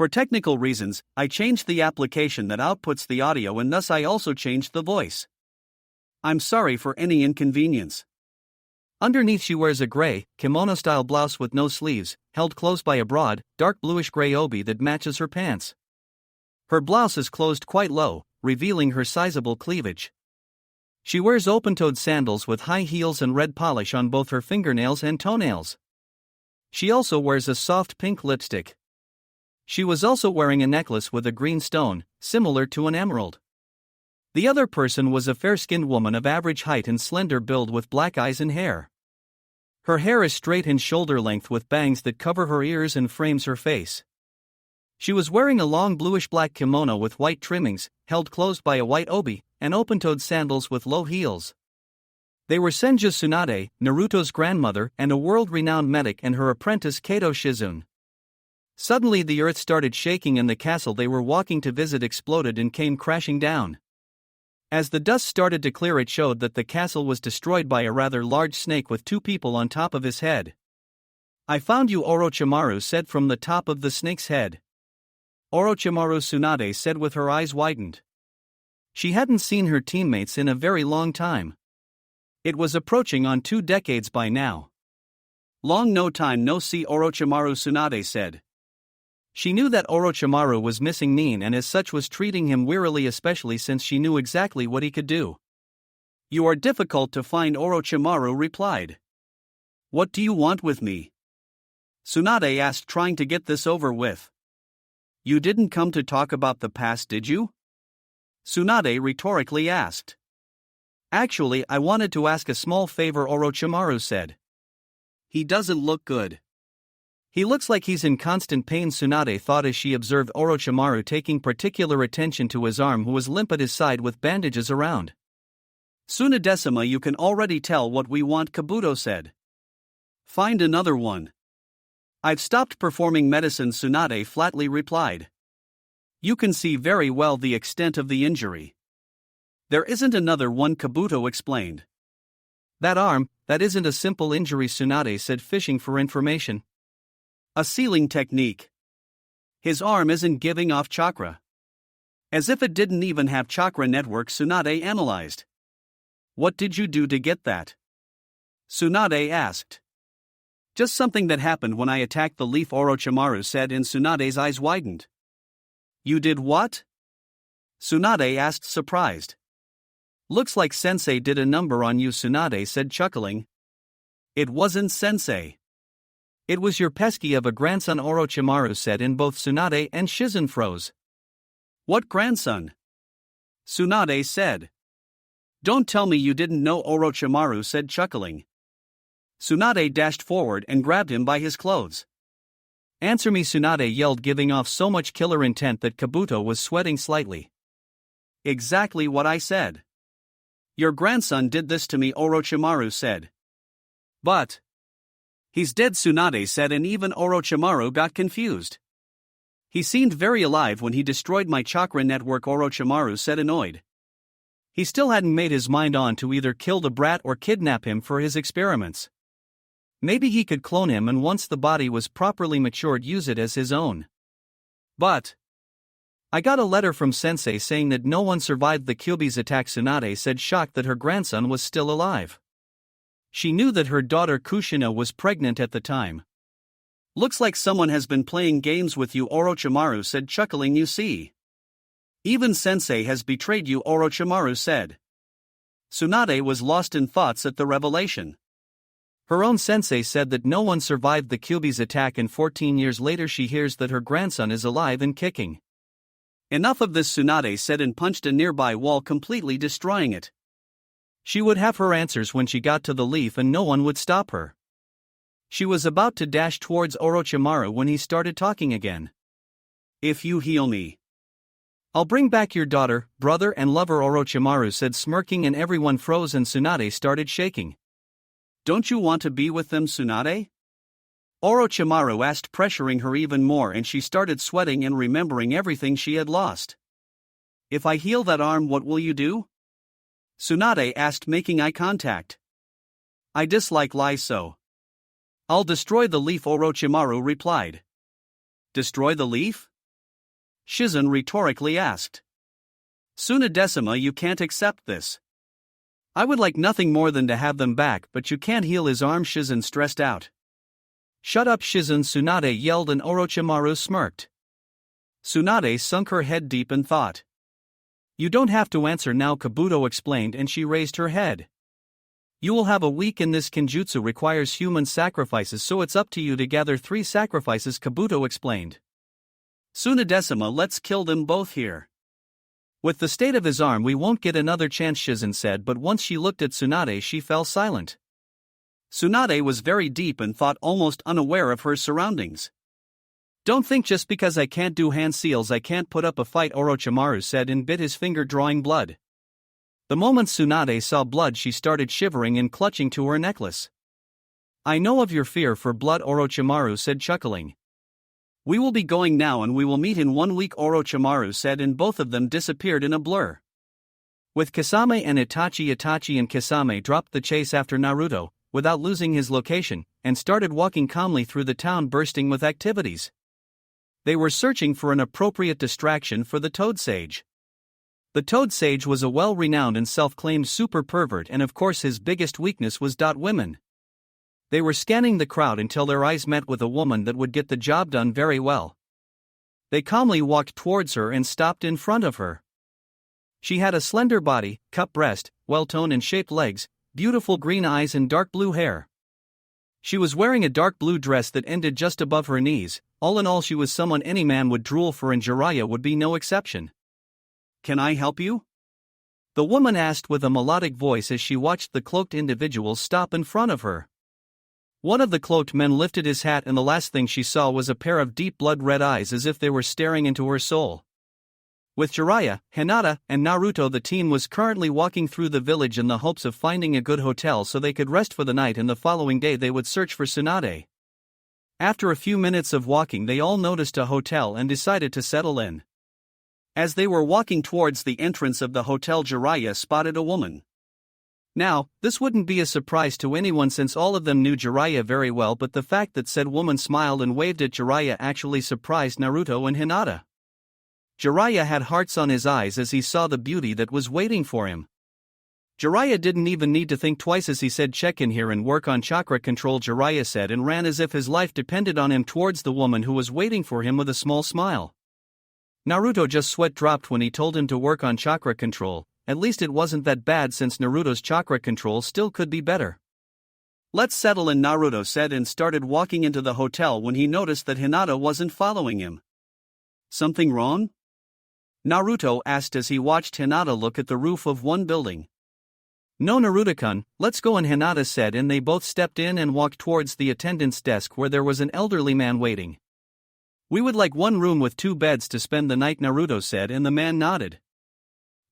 For technical reasons, I changed the application that outputs the audio and thus I also changed the voice. I'm sorry for any inconvenience. Underneath she wears a gray, kimono-style blouse with no sleeves, held close by a broad, dark bluish-gray obi that matches her pants. Her blouse is closed quite low, revealing her sizable cleavage. She wears open-toed sandals with high heels and red polish on both her fingernails and toenails. She also wears a soft pink lipstick. She was also wearing a necklace with a green stone, similar to an emerald. The other person was a fair-skinned woman of average height and slender build with black eyes and hair. Her hair is straight and shoulder length with bangs that cover her ears and frames her face. She was wearing a long bluish-black kimono with white trimmings, held closed by a white obi, and open-toed sandals with low heels. They were Senju Tsunade, Naruto's grandmother, and a world-renowned medic and her apprentice Kato Shizune. Suddenly the earth started shaking and the castle they were walking to visit exploded and came crashing down. As the dust started to clear, it showed that the castle was destroyed by a rather large snake with two people on top of his head. "I found you," Orochimaru said from the top of the snake's head. Orochimaru, Tsunade said with her eyes widened. She hadn't seen her teammates in a very long time. It was approaching on 2 decades by now. "Long no time no see," Orochimaru, Tsunade said. She knew that Orochimaru was missing Nin and as such was treating him wearily, especially since she knew exactly what he could do. "You are difficult to find," Orochimaru replied. "What do you want with me?" Tsunade asked, trying to get this over with. "You didn't come to talk about the past, did you?" Tsunade rhetorically asked. "Actually, I wanted to ask a small favor," Orochimaru said. "He doesn't look good. He looks like he's in constant pain," Tsunade thought as she observed Orochimaru taking particular attention to his arm, who was limp at his side with bandages around. "Tsunadesima, you can already tell what we want," Kabuto said. "Find another one." "I've stopped performing medicine," Tsunade flatly replied. "You can see very well the extent of the injury." "There isn't another one," Kabuto explained. "That arm, that isn't a simple injury," Tsunade said, fishing for information. "A sealing technique. His arm isn't giving off chakra." "As if it didn't even have chakra network," Tsunade analyzed. "What did you do to get that?" Tsunade asked. "Just something that happened when I attacked the leaf," Orochimaru said, and Tsunade's eyes widened. "You did what?" Tsunade asked, surprised. "Looks like Sensei did a number on you," Tsunade said, chuckling. "It wasn't Sensei. It was your pesky of a grandson," Orochimaru said, and both Tsunade and Shizune froze. "What grandson?" Tsunade said. "Don't tell me you didn't know," Orochimaru said, chuckling. Tsunade dashed forward and grabbed him by his clothes. "Answer me," Tsunade yelled, giving off so much killer intent that Kabuto was sweating slightly. "Exactly what I said. Your grandson did this to me," Orochimaru said. "But he's dead," Tsunade said, and even Orochimaru got confused. "He seemed very alive when he destroyed my chakra network," Orochimaru said, annoyed. He still hadn't made his mind on to either kill the brat or kidnap him for his experiments. Maybe he could clone him and once the body was properly matured use it as his own. "But I got a letter from Sensei saying that no one survived the Kyuubi's attack," Tsunade said, shocked that her grandson was still alive. She knew that her daughter Kushina was pregnant at the time. "Looks like someone has been playing games with you," Orochimaru said, chuckling. "You see. Even Sensei has betrayed you," Orochimaru said. Tsunade was lost in thoughts at the revelation. Her own sensei said that no one survived the Kyuubi's attack, and 14 years later she hears that her grandson is alive and kicking. "Enough of this," Tsunade said, and punched a nearby wall, completely destroying it. She would have her answers when she got to the leaf and no one would stop her. She was about to dash towards Orochimaru when he started talking again. "If you heal me, I'll bring back your daughter, brother and lover," Orochimaru said, smirking, and everyone froze and Tsunade started shaking. "Don't you want to be with them, Tsunade?" Orochimaru asked, pressuring her even more, and she started sweating and remembering everything she had lost. "If I heal that arm, what will you do?" Tsunade asked, making eye contact. "I dislike lies, so I'll destroy the leaf," Orochimaru replied. "Destroy the leaf?" Shizen rhetorically asked. Tsunadesima, you can't accept this. I would like nothing more than to have them back, but you can't heal his arm, Shizen stressed out. Shut up, Shizen, Tsunade yelled, and Orochimaru smirked. Tsunade sunk her head deep in thought. You don't have to answer now, Kabuto explained, and she raised her head. You will have a week, and this kinjutsu requires human sacrifices, so it's up to you to gather 3 sacrifices, Kabuto explained. Tsunadesima, let's kill them both here. With the state of his arm we won't get another chance, Shizen said, but once she looked at Tsunade she fell silent. Tsunade was very deep in thought, almost unaware of her surroundings. Don't think just because I can't do hand seals I can't put up a fight, Orochimaru said and bit his finger, drawing blood. The moment Tsunade saw blood she started shivering and clutching to her necklace. I know of your fear for blood, Orochimaru said, chuckling. We will be going now and we will meet in 1 week, Orochimaru said, and both of them disappeared in a blur. With Kasame and Itachi and Kasame dropped the chase after Naruto, without losing his location, and started walking calmly through the town, bursting with activities. They were searching for an appropriate distraction for the Toad Sage. The Toad Sage was a well-renowned and self-claimed super pervert, and of course his biggest weakness was women. They were scanning the crowd until their eyes met with a woman that would get the job done very well. They calmly walked towards her and stopped in front of her. She had a slender body, cup breast, well-toned and shaped legs, beautiful green eyes and dark blue hair. She was wearing a dark blue dress that ended just above her knees. All in all, she was someone any man would drool for, and Jiraiya would be no exception. Can I help you? The woman asked with a melodic voice as she watched the cloaked individual stop in front of her. One of the cloaked men lifted his hat, and the last thing she saw was a pair of deep blood-red eyes as if they were staring into her soul. With Jiraiya, Hinata, and Naruto, the team was currently walking through the village in the hopes of finding a good hotel so they could rest for the night, and the following day they would search for Tsunade. After a few minutes of walking they all noticed a hotel and decided to settle in. As they were walking towards the entrance of the hotel, Jiraiya spotted a woman. Now, this wouldn't be a surprise to anyone since all of them knew Jiraiya very well, but the fact that said woman smiled and waved at Jiraiya actually surprised Naruto and Hinata. Jiraiya had hearts on his eyes as he saw the beauty that was waiting for him. Jiraiya didn't even need to think twice as he said, check in here and work on chakra control, Jiraiya said, and ran as if his life depended on him towards the woman who was waiting for him with a small smile. Naruto just sweat dropped when he told him to work on chakra control. At least it wasn't that bad since Naruto's chakra control still could be better. Let's settle in, Naruto said and started walking into the hotel when he noticed that Hinata wasn't following him. Something wrong? Naruto asked as he watched Hinata look at the roof of one building. No, Naruto-kun, let's go, and Hinata said, and they both stepped in and walked towards the attendant's desk where there was an elderly man waiting. We would like 1 room with 2 beds to spend the night, Naruto said, and the man nodded.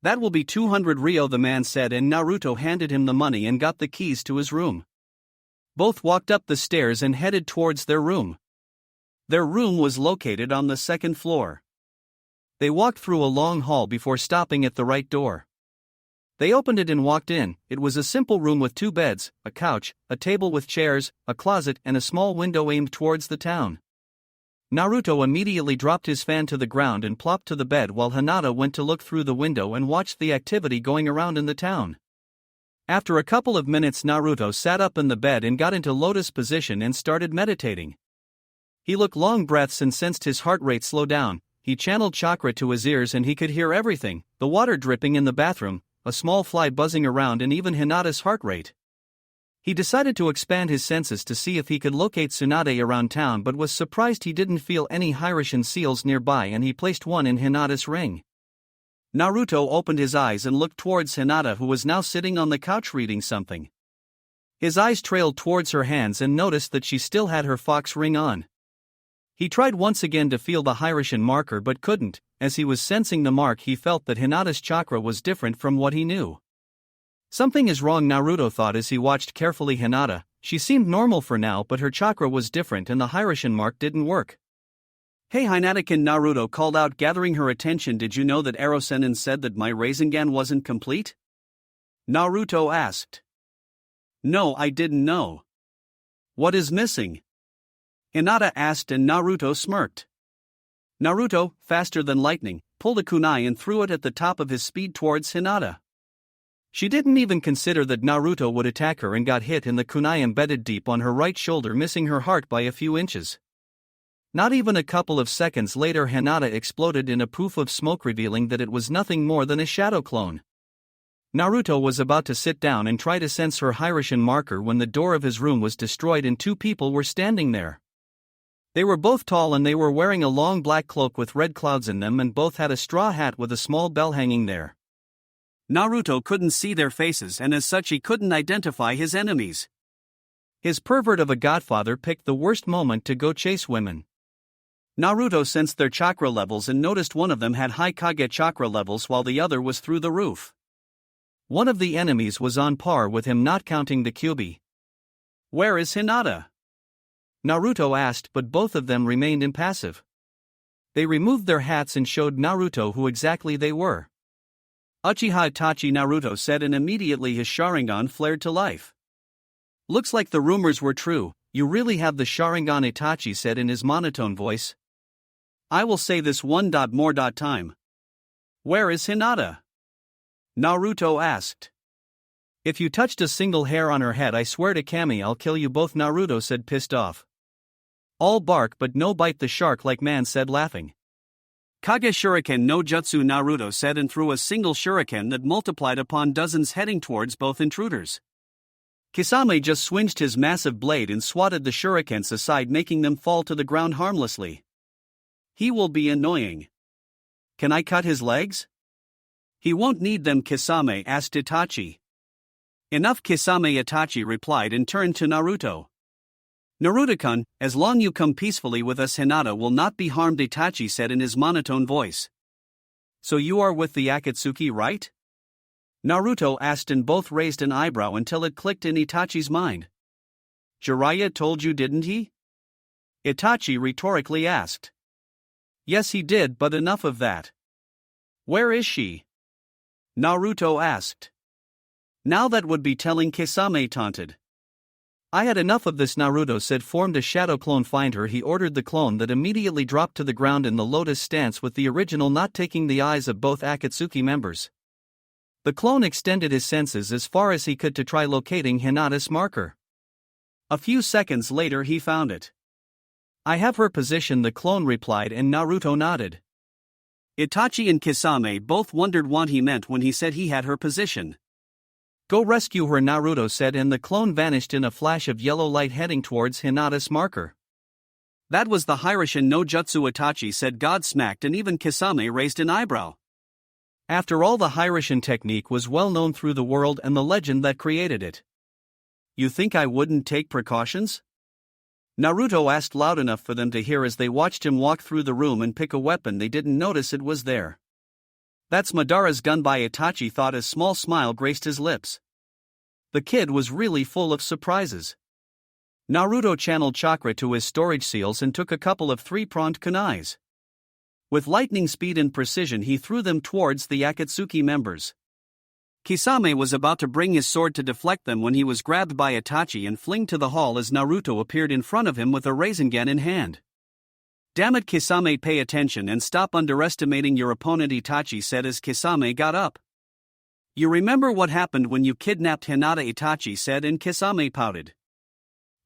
That will be 200 Ryo, the man said, and Naruto handed him the money and got the keys to his room. Both walked up the stairs and headed towards their room. Their room was located on the 2nd floor. They walked through a long hall before stopping at the right door. They opened it and walked in. It was a simple room with 2 beds, a couch, a table with chairs, a closet, and a small window aimed towards the town. Naruto immediately dropped his fan to the ground and plopped to the bed while Hinata went to look through the window and watched the activity going around in the town. After a couple of minutes, Naruto sat up in the bed and got into lotus position and started meditating. He took long breaths and sensed his heart rate slow down. He channeled chakra to his ears and he could hear everything, the water dripping in the bathroom, a small fly buzzing around, and even Hinata's heart rate. He decided to expand his senses to see if he could locate Tsunade around town, but was surprised he didn't feel any Hiraishin seals nearby, and he placed one in Hinata's ring. Naruto opened his eyes and looked towards Hinata, who was now sitting on the couch reading something. His eyes trailed towards her hands and noticed that she still had her fox ring on. He tried once again to feel the Hiraishin marker but couldn't. As he was sensing the mark, he felt that Hinata's chakra was different from what he knew. Something is wrong, Naruto thought as he watched carefully Hinata. She seemed normal for now, but her chakra was different and the Hiraishin mark didn't work. Hey Hinata-kun, Naruto called out, gathering her attention. Did you know that Ero-sennin said that my Rasengan wasn't complete? Naruto asked. No, I didn't know. What is missing? Hinata asked and Naruto smirked. Naruto, faster than lightning, pulled a kunai and threw it at the top of his speed towards Hinata. She didn't even consider that Naruto would attack her and got hit in the kunai embedded deep on her right shoulder, missing her heart by a few inches. Not even a couple of seconds later, Hinata exploded in a poof of smoke, revealing that it was nothing more than a shadow clone. Naruto was about to sit down and try to sense her Hiraishin marker when the door of his room was destroyed and two people were standing there. They were both tall and they were wearing a long black cloak with red clouds in them, and both had a straw hat with a small bell hanging there. Naruto couldn't see their faces, and as such he couldn't identify his enemies. His pervert of a godfather picked the worst moment to go chase women. Naruto sensed their chakra levels and noticed one of them had high Kage chakra levels while the other was through the roof. One of the enemies was on par with him, not counting the Kyuubi. "Where is Hinata?" Naruto asked, but both of them remained impassive. They removed their hats and showed Naruto who exactly they were. "Uchiha Itachi," Naruto said, and immediately his Sharingan flared to life. "Looks like the rumors were true, you really have the Sharingan," Itachi said in his monotone voice. "I will say this one more time. Where is Hinata?" Naruto asked. "If you touched a single hair on her head, I swear to Kami I'll kill you both," Naruto said, pissed off. "All bark but no bite, the shark like man said, laughing. "Kage Shuriken no Jutsu," Naruto said, and threw a single shuriken that multiplied upon dozens, heading towards both intruders. Kisame just swinged his massive blade and swatted the shurikens aside, making them fall to the ground harmlessly. "He will be annoying. Can I cut his legs?" "He won't need them," Kisame asked Itachi. "Enough," Kisame, Itachi replied and turned to Naruto. "Naruto-kun, as long you come peacefully with us, Hinata will not be harmed," Itachi said in his monotone voice. "So you are with the Akatsuki, right?" Naruto asked, and both raised an eyebrow until it clicked in Itachi's mind. "Jiraiya told you, didn't he?" Itachi rhetorically asked. "Yes, he did, but enough of that. Where is she?" Naruto asked. "Now that would be telling," Kisame taunted. "I had enough of this," Naruto said. Formed a shadow clone. "Find her," he ordered the clone, that immediately dropped to the ground in the lotus stance, with the original not taking the eyes of both Akatsuki members. The clone extended his senses as far as he could to try locating Hinata's marker. A few seconds later he found it. "I have her position," the clone replied, and Naruto nodded. Itachi and Kisame both wondered what he meant when he said he had her position. "Go rescue her," Naruto said, and the clone vanished in a flash of yellow light, heading towards Hinata's marker. "That was the Hiraishin no Jutsu," Itachi said, godsmacked, and even Kisame raised an eyebrow. After all, the Hiraishin technique was well known through the world and the legend that created it. "You think I wouldn't take precautions?" Naruto asked loud enough for them to hear as they watched him walk through the room and pick a weapon. They didn't notice it was there. "That's Madara's gun," by Itachi thought as small smile graced his lips. The kid was really full of surprises. Naruto channeled chakra to his storage seals and took a couple of three-pronged kunais. With lightning speed and precision he threw them towards the Akatsuki members. Kisame was about to bring his sword to deflect them when he was grabbed by Itachi and flinged to the hall as Naruto appeared in front of him with a Rasengan in hand. "Damn it, Kisame, pay attention and stop underestimating your opponent," Itachi said as Kisame got up. "You remember what happened when you kidnapped Hinata?" Itachi said, and Kisame pouted.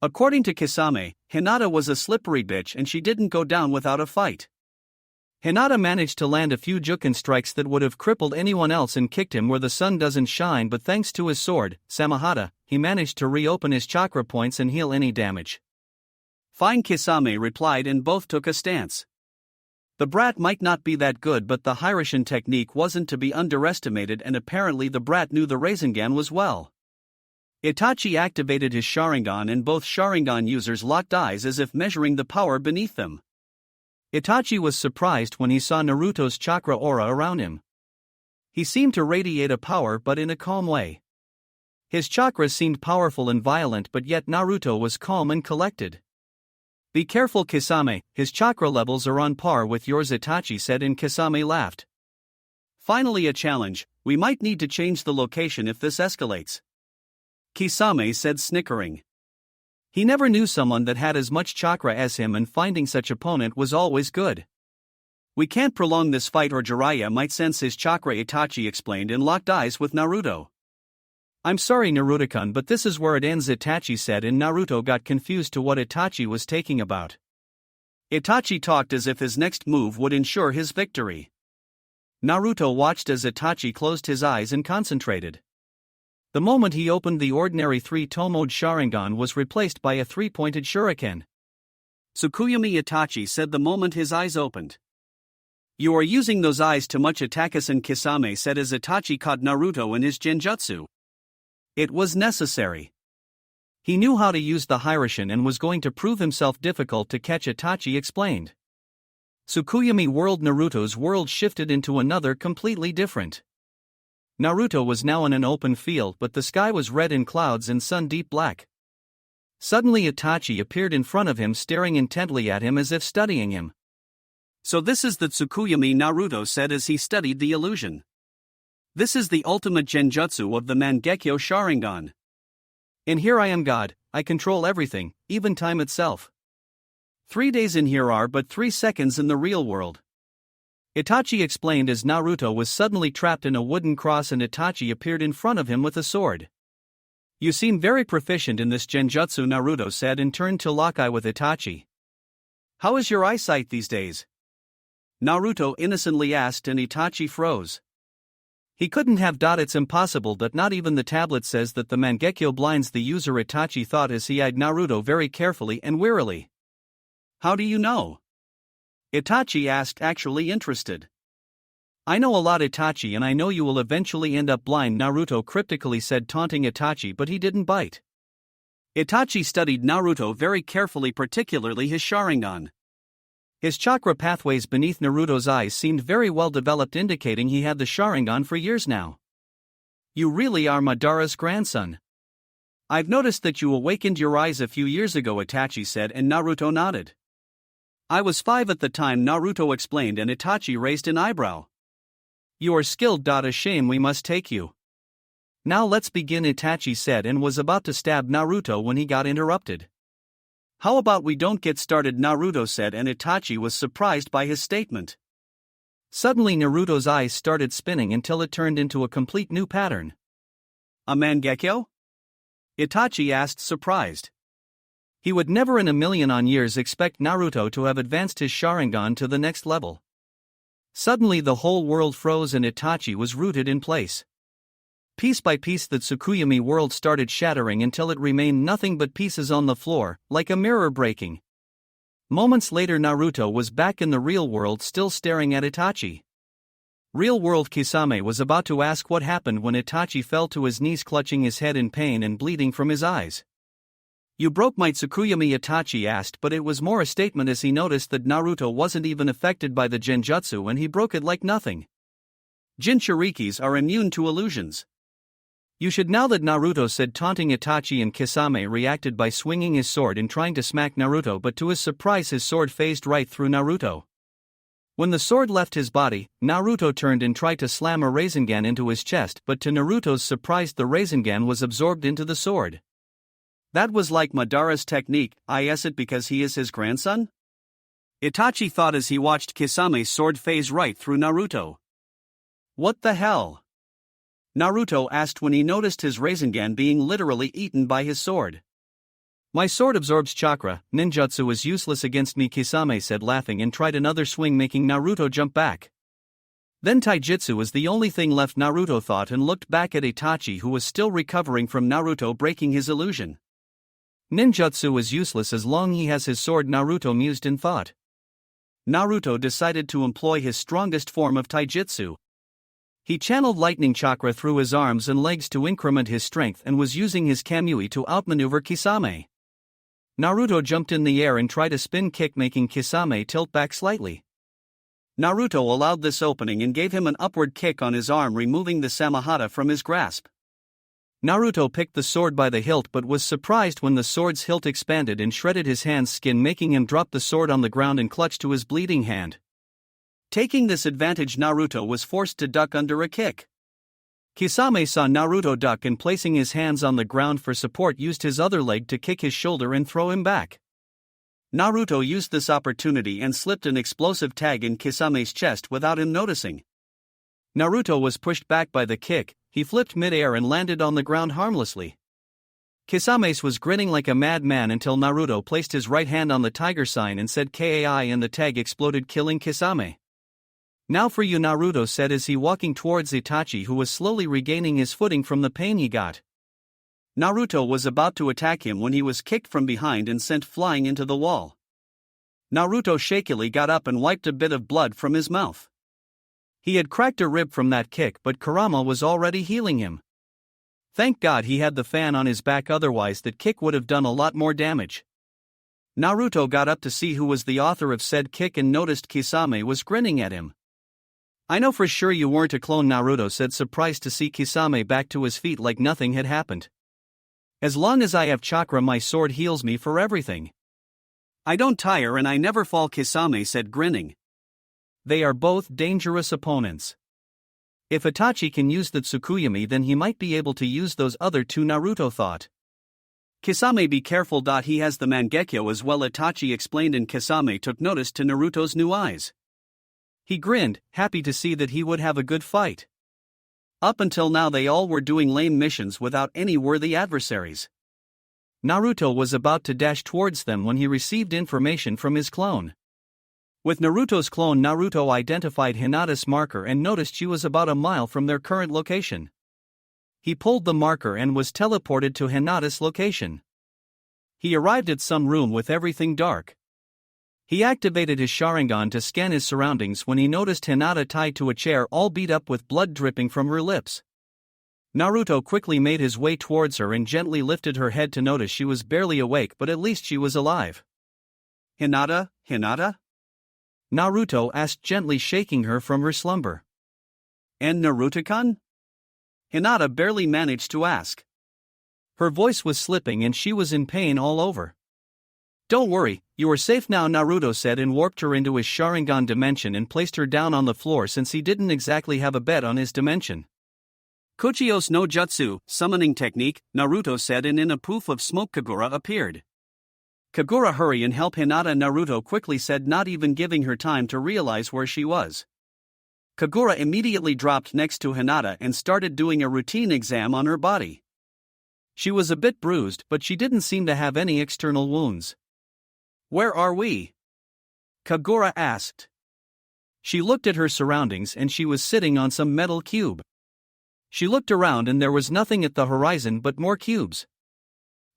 According to Kisame, Hinata was a slippery bitch and she didn't go down without a fight. Hinata managed to land a few juken strikes that would have crippled anyone else and kicked him where the sun doesn't shine, but thanks to his sword, Samahata, he managed to reopen his chakra points and heal any damage. "Fine," Kisame replied, and both took a stance. The brat might not be that good, but the Hiraishin technique wasn't to be underestimated, and apparently the brat knew the Rasengan was well. Itachi activated his Sharingan and both Sharingan users locked eyes as if measuring the power beneath them. Itachi was surprised when he saw Naruto's chakra aura around him. He seemed to radiate a power, but in a calm way. His chakras seemed powerful and violent, but yet Naruto was calm and collected. "Be careful, Kisame, his chakra levels are on par with yours," Itachi said, and Kisame laughed. "Finally a challenge, we might need to change the location if this escalates," Kisame said, snickering. He never knew someone that had as much chakra as him, and finding such opponent was always good. We can't prolong this fight or Jiraiya might sense his chakra, Itachi explained and locked eyes with Naruto. I'm sorry Naruto-kun, but this is where it ends, Itachi said, and Naruto got confused to what Itachi was talking about. Itachi talked as if his next move would ensure his victory. Naruto watched as Itachi closed his eyes and concentrated. The moment he opened, the ordinary three-tomoed Sharingan was replaced by a three-pointed shuriken. Tsukuyomi, Itachi said the moment his eyes opened. You are using those eyes too much, Itachi-san, Kisame said as Itachi caught Naruto in his genjutsu. It was necessary. He knew how to use the Hiraishin and was going to prove himself difficult to catch, Itachi explained. Tsukuyomi whirled. Naruto's world shifted into another completely different. Naruto was now in an open field, but the sky was red in clouds and sun deep black. Suddenly Itachi appeared in front of him, staring intently at him as if studying him. So this is the Tsukuyomi, Naruto said as he studied the illusion. This is the ultimate genjutsu of the Mangekyo Sharingan. In here I am God, I control everything, even time itself. 3 days in here are but 3 seconds in the real world. Itachi explained as Naruto was suddenly trapped in a wooden cross and Itachi appeared in front of him with a sword. You seem very proficient in this genjutsu, Naruto said and turned to lock eye with Itachi. How is your eyesight these days? Naruto innocently asked and Itachi froze. He couldn't have. It's impossible, that not even the tablet says that the Mangekyo blinds the user, Itachi thought as he eyed Naruto very carefully and wearily. How do you know? Itachi asked, actually interested. I know a lot, Itachi, and I know you will eventually end up blind, Naruto cryptically said, taunting Itachi, but he didn't bite. Itachi studied Naruto very carefully, particularly his Sharingan. His chakra pathways beneath Naruto's eyes seemed very well developed, indicating he had the Sharingan for years now. You really are Madara's grandson. I've noticed that you awakened your eyes a few years ago, Itachi said, and Naruto nodded. I was 5 at the time, Naruto explained, and Itachi raised an eyebrow. You are skilled. A shame we must take you. Now let's begin, Itachi said and was about to stab Naruto when he got interrupted. How about we don't get started, Naruto said, and Itachi was surprised by his statement. Suddenly Naruto's eyes started spinning until it turned into a complete new pattern. A Mangekyo? Itachi asked, surprised. He would never in a million years expect Naruto to have advanced his Sharingan to the next level. Suddenly the whole world froze and Itachi was rooted in place. Piece by piece the Tsukuyomi world started shattering until it remained nothing but pieces on the floor, like a mirror breaking. Moments later Naruto was back in the real world, still staring at Itachi. Real world Kisame was about to ask what happened when Itachi fell to his knees, clutching his head in pain and bleeding from his eyes. You broke my Tsukuyomi, Itachi asked, but it was more a statement as he noticed that Naruto wasn't even affected by the genjutsu and he broke it like nothing. Jinchurikis are immune to illusions. You should know that, Naruto said, taunting Itachi, and Kisame reacted by swinging his sword and trying to smack Naruto, but to his surprise his sword phased right through Naruto. When the sword left his body, Naruto turned and tried to slam a Rasengan into his chest, but to Naruto's surprise the Rasengan was absorbed into the sword. That was like Madara's technique. Is it because he is his grandson? Itachi thought as he watched Kisame's sword phase right through Naruto. What the hell? Naruto asked when he noticed his Rasengan being literally eaten by his sword. My sword absorbs chakra, ninjutsu is useless against me, Kisame said, laughing, and tried another swing, making Naruto jump back. Then taijutsu is the only thing left, Naruto thought, and looked back at Itachi, who was still recovering from Naruto breaking his illusion. Ninjutsu is useless as long he has his sword, Naruto mused in thought. Naruto decided to employ his strongest form of taijutsu. He channeled lightning chakra through his arms and legs to increment his strength and was using his Kamui to outmaneuver Kisame. Naruto jumped in the air and tried a spin kick, making Kisame tilt back slightly. Naruto allowed this opening and gave him an upward kick on his arm, removing the Samahata from his grasp. Naruto picked the sword by the hilt but was surprised when the sword's hilt expanded and shredded his hand's skin, making him drop the sword on the ground and clutch to his bleeding hand. Taking this advantage, Naruto was forced to duck under a kick. Kisame saw Naruto duck and, placing his hands on the ground for support, used his other leg to kick his shoulder and throw him back. Naruto used this opportunity and slipped an explosive tag in Kisame's chest without him noticing. Naruto was pushed back by the kick, he flipped mid-air and landed on the ground harmlessly. Kisame was grinning like a madman until Naruto placed his right hand on the tiger sign and said "Kai" and the tag exploded, killing Kisame. "Now for you," Naruto said as he walking towards Itachi, who was slowly regaining his footing from the pain he got. Naruto was about to attack him when he was kicked from behind and sent flying into the wall. Naruto shakily got up and wiped a bit of blood from his mouth. He had cracked a rib from that kick, but Kurama was already healing him. Thank God he had the fan on his back, otherwise that kick would have done a lot more damage. Naruto got up to see who was the author of said kick and noticed Kisame was grinning at him. "I know for sure you weren't a clone," Naruto said, surprised to see Kisame back to his feet like nothing had happened. "As long as I have chakra, my sword heals me for everything. I don't tire and I never fall," Kisame said, grinning. They are both dangerous opponents. If Itachi can use the Tsukuyomi, then he might be able to use those other two, Naruto thought. "Kisame, be careful. He has the Mangekyo as well," Itachi explained, and Kisame took notice to Naruto's new eyes. He grinned, happy to see that he would have a good fight. Up until now they all were doing lame missions without any worthy adversaries. Naruto was about to dash towards them when he received information from his clone. With Naruto's clone, Naruto identified Hinata's marker and noticed she was about a mile from their current location. He pulled the marker and was teleported to Hinata's location. He arrived at some room with everything dark. He activated his Sharingan to scan his surroundings when he noticed Hinata tied to a chair, all beat up with blood dripping from her lips. Naruto quickly made his way towards her and gently lifted her head to notice she was barely awake, but at least she was alive. "Hinata, Hinata?" Naruto asked, gently shaking her from her slumber. "And Naruto-kun?" Hinata barely managed to ask. Her voice was slipping and she was in pain all over. "Don't worry, you are safe now," Naruto said, and warped her into his Sharingan dimension and placed her down on the floor since he didn't exactly have a bed on his dimension. "Kochios no Jutsu, summoning technique," Naruto said, and in a poof of smoke Kagura appeared. "Kagura, hurry and help Hinata," Naruto quickly said, not even giving her time to realize where she was. Kagura immediately dropped next to Hinata and started doing a routine exam on her body. She was a bit bruised, but she didn't seem to have any external wounds. "Where are we?" Kagura asked. She looked at her surroundings and she was sitting on some metal cube. She looked around and there was nothing at the horizon but more cubes.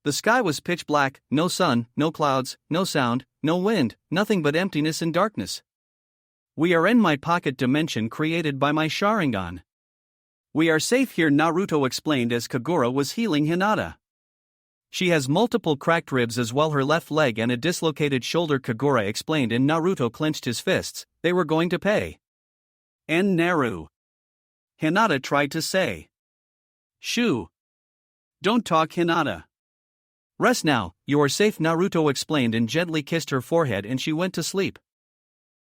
The sky was pitch black, no sun, no clouds, no sound, no wind, nothing but emptiness and darkness. "We are in my pocket dimension created by my Sharingan. We are safe here," Naruto explained as Kagura was healing Hinata. "She has multiple cracked ribs as well, her left leg and a dislocated shoulder," Kagura explained, and Naruto clenched his fists. They were going to pay. "And Naru," Hinata tried to say. "Shoo. Don't talk, Hinata. Rest now, you are safe," Naruto explained and gently kissed her forehead, and she went to sleep.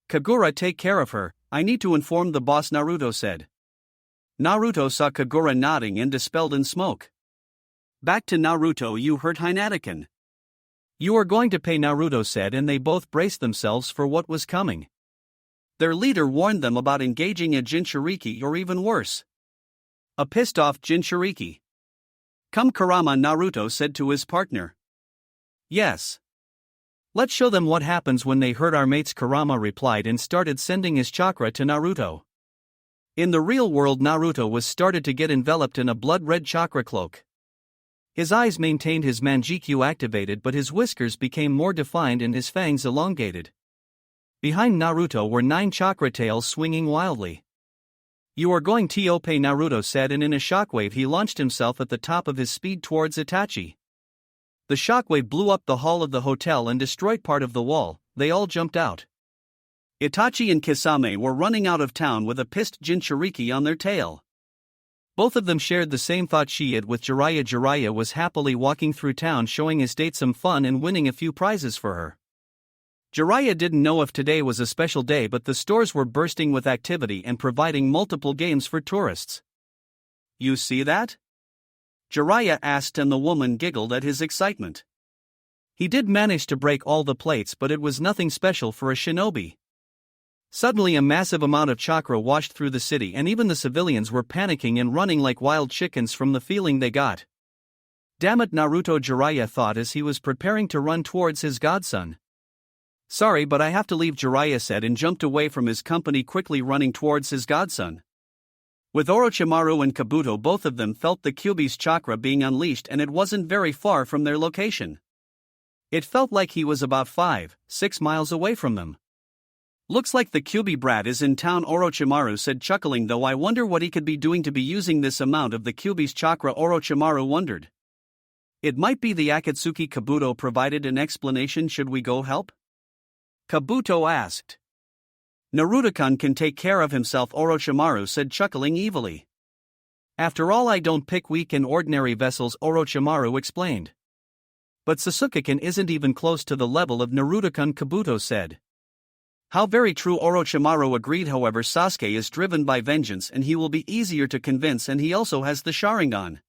"Kagura, take care of her, I need to inform the boss," Naruto said. Naruto saw Kagura nodding and dispelled in smoke. "Back to Naruto, you hurt Hinata-kun." "You are going to pay," Naruto said, and they both braced themselves for what was coming. Their leader warned them about engaging a Jinchuriki or even worse. A pissed-off Jinchuriki. "Come, Kurama," Naruto said to his partner. "Yes. Let's show them what happens when they hurt our mates," Kurama replied and started sending his chakra to Naruto. In the real world, Naruto was started to get enveloped in a blood-red chakra cloak. His eyes maintained his Manjikyu activated, but his whiskers became more defined and his fangs elongated. Behind Naruto were 9 chakra tails swinging wildly. "You are going to pay," Naruto said, and in a shockwave he launched himself at the top of his speed towards Itachi. The shockwave blew up the hall of the hotel and destroyed part of the wall. They all jumped out. Itachi and Kisame were running out of town with a pissed Jinchuriki on their tail. Both of them shared the same thought she had with Jiraiya. Jiraiya was happily walking through town showing his date some fun and winning a few prizes for her. Jiraiya didn't know if today was a special day, but the stores were bursting with activity and providing multiple games for tourists. "You see that?" Jiraiya asked, and the woman giggled at his excitement. He did manage to break all the plates, but it was nothing special for a shinobi. Suddenly a massive amount of chakra washed through the city and even the civilians were panicking and running like wild chickens from the feeling they got. Damn it, Naruto, Jiraiya thought as he was preparing to run towards his godson. Sorry, but I have to leave, Jiraiya said and jumped away from his company, quickly running towards his godson. With Orochimaru and Kabuto, both of them felt the Kyuubi's chakra being unleashed, and it wasn't very far from their location. It felt like he was about 5-6 miles away from them. Looks like the Kyuubi brat is in town, Orochimaru said, chuckling, though I wonder what he could be doing to be using this amount of the Kyuubi's chakra, Orochimaru wondered. It might be the Akatsuki. Kabuto provided an explanation. Should we go help? Kabuto asked. Naruto-kun can take care of himself, Orochimaru said, chuckling evilly. After all, I don't pick weak and ordinary vessels, Orochimaru explained. But Sasuke-kun isn't even close to the level of Naruto-kun, Kabuto said. How very true, Orochimaru agreed. However, Sasuke is driven by vengeance and he will be easier to convince, and he also has the Sharingan.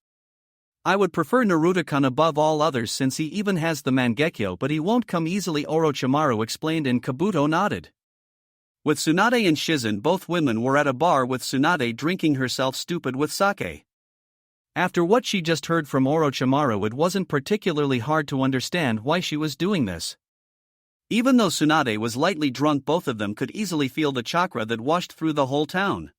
I would prefer Naruto-kun above all others since he even has the Mangekyo, but he won't come easily, Orochimaru explained, and Kabuto nodded. With Tsunade and Shizun, both women were at a bar with Tsunade drinking herself stupid with sake. After what she just heard from Orochimaru, it wasn't particularly hard to understand why she was doing this. Even though Tsunade was lightly drunk, both of them could easily feel the chakra that washed through the whole town.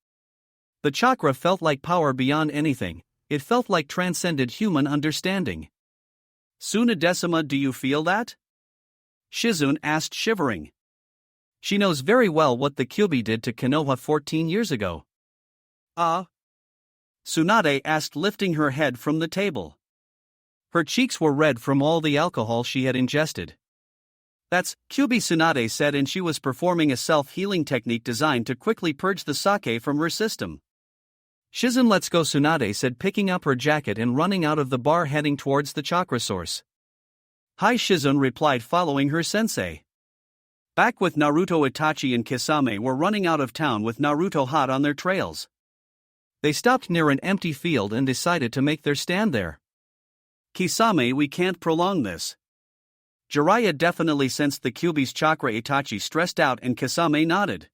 The chakra felt like power beyond anything, it felt like transcended human understanding. Tsunade-sama, do you feel that? Shizun asked, shivering. She knows very well what the Kyuubi did to Konoha 14 years ago. Tsunade asked, lifting her head from the table. Her cheeks were red from all the alcohol she had ingested. That's Kyuubi, Tsunade said, and she was performing a self-healing technique designed to quickly purge the sake from her system. Shizun, let's go, Tsunade said, picking up her jacket and running out of the bar, heading towards the chakra source. Hi, Shizun replied, following her sensei. Back with Naruto, Itachi and Kisame were running out of town with Naruto hot on their trails. They stopped near an empty field and decided to make their stand there. Kisame, we can't prolong this. Jiraiya definitely sensed the Kyuubi's chakra. Itachi stressed out and Kisame nodded.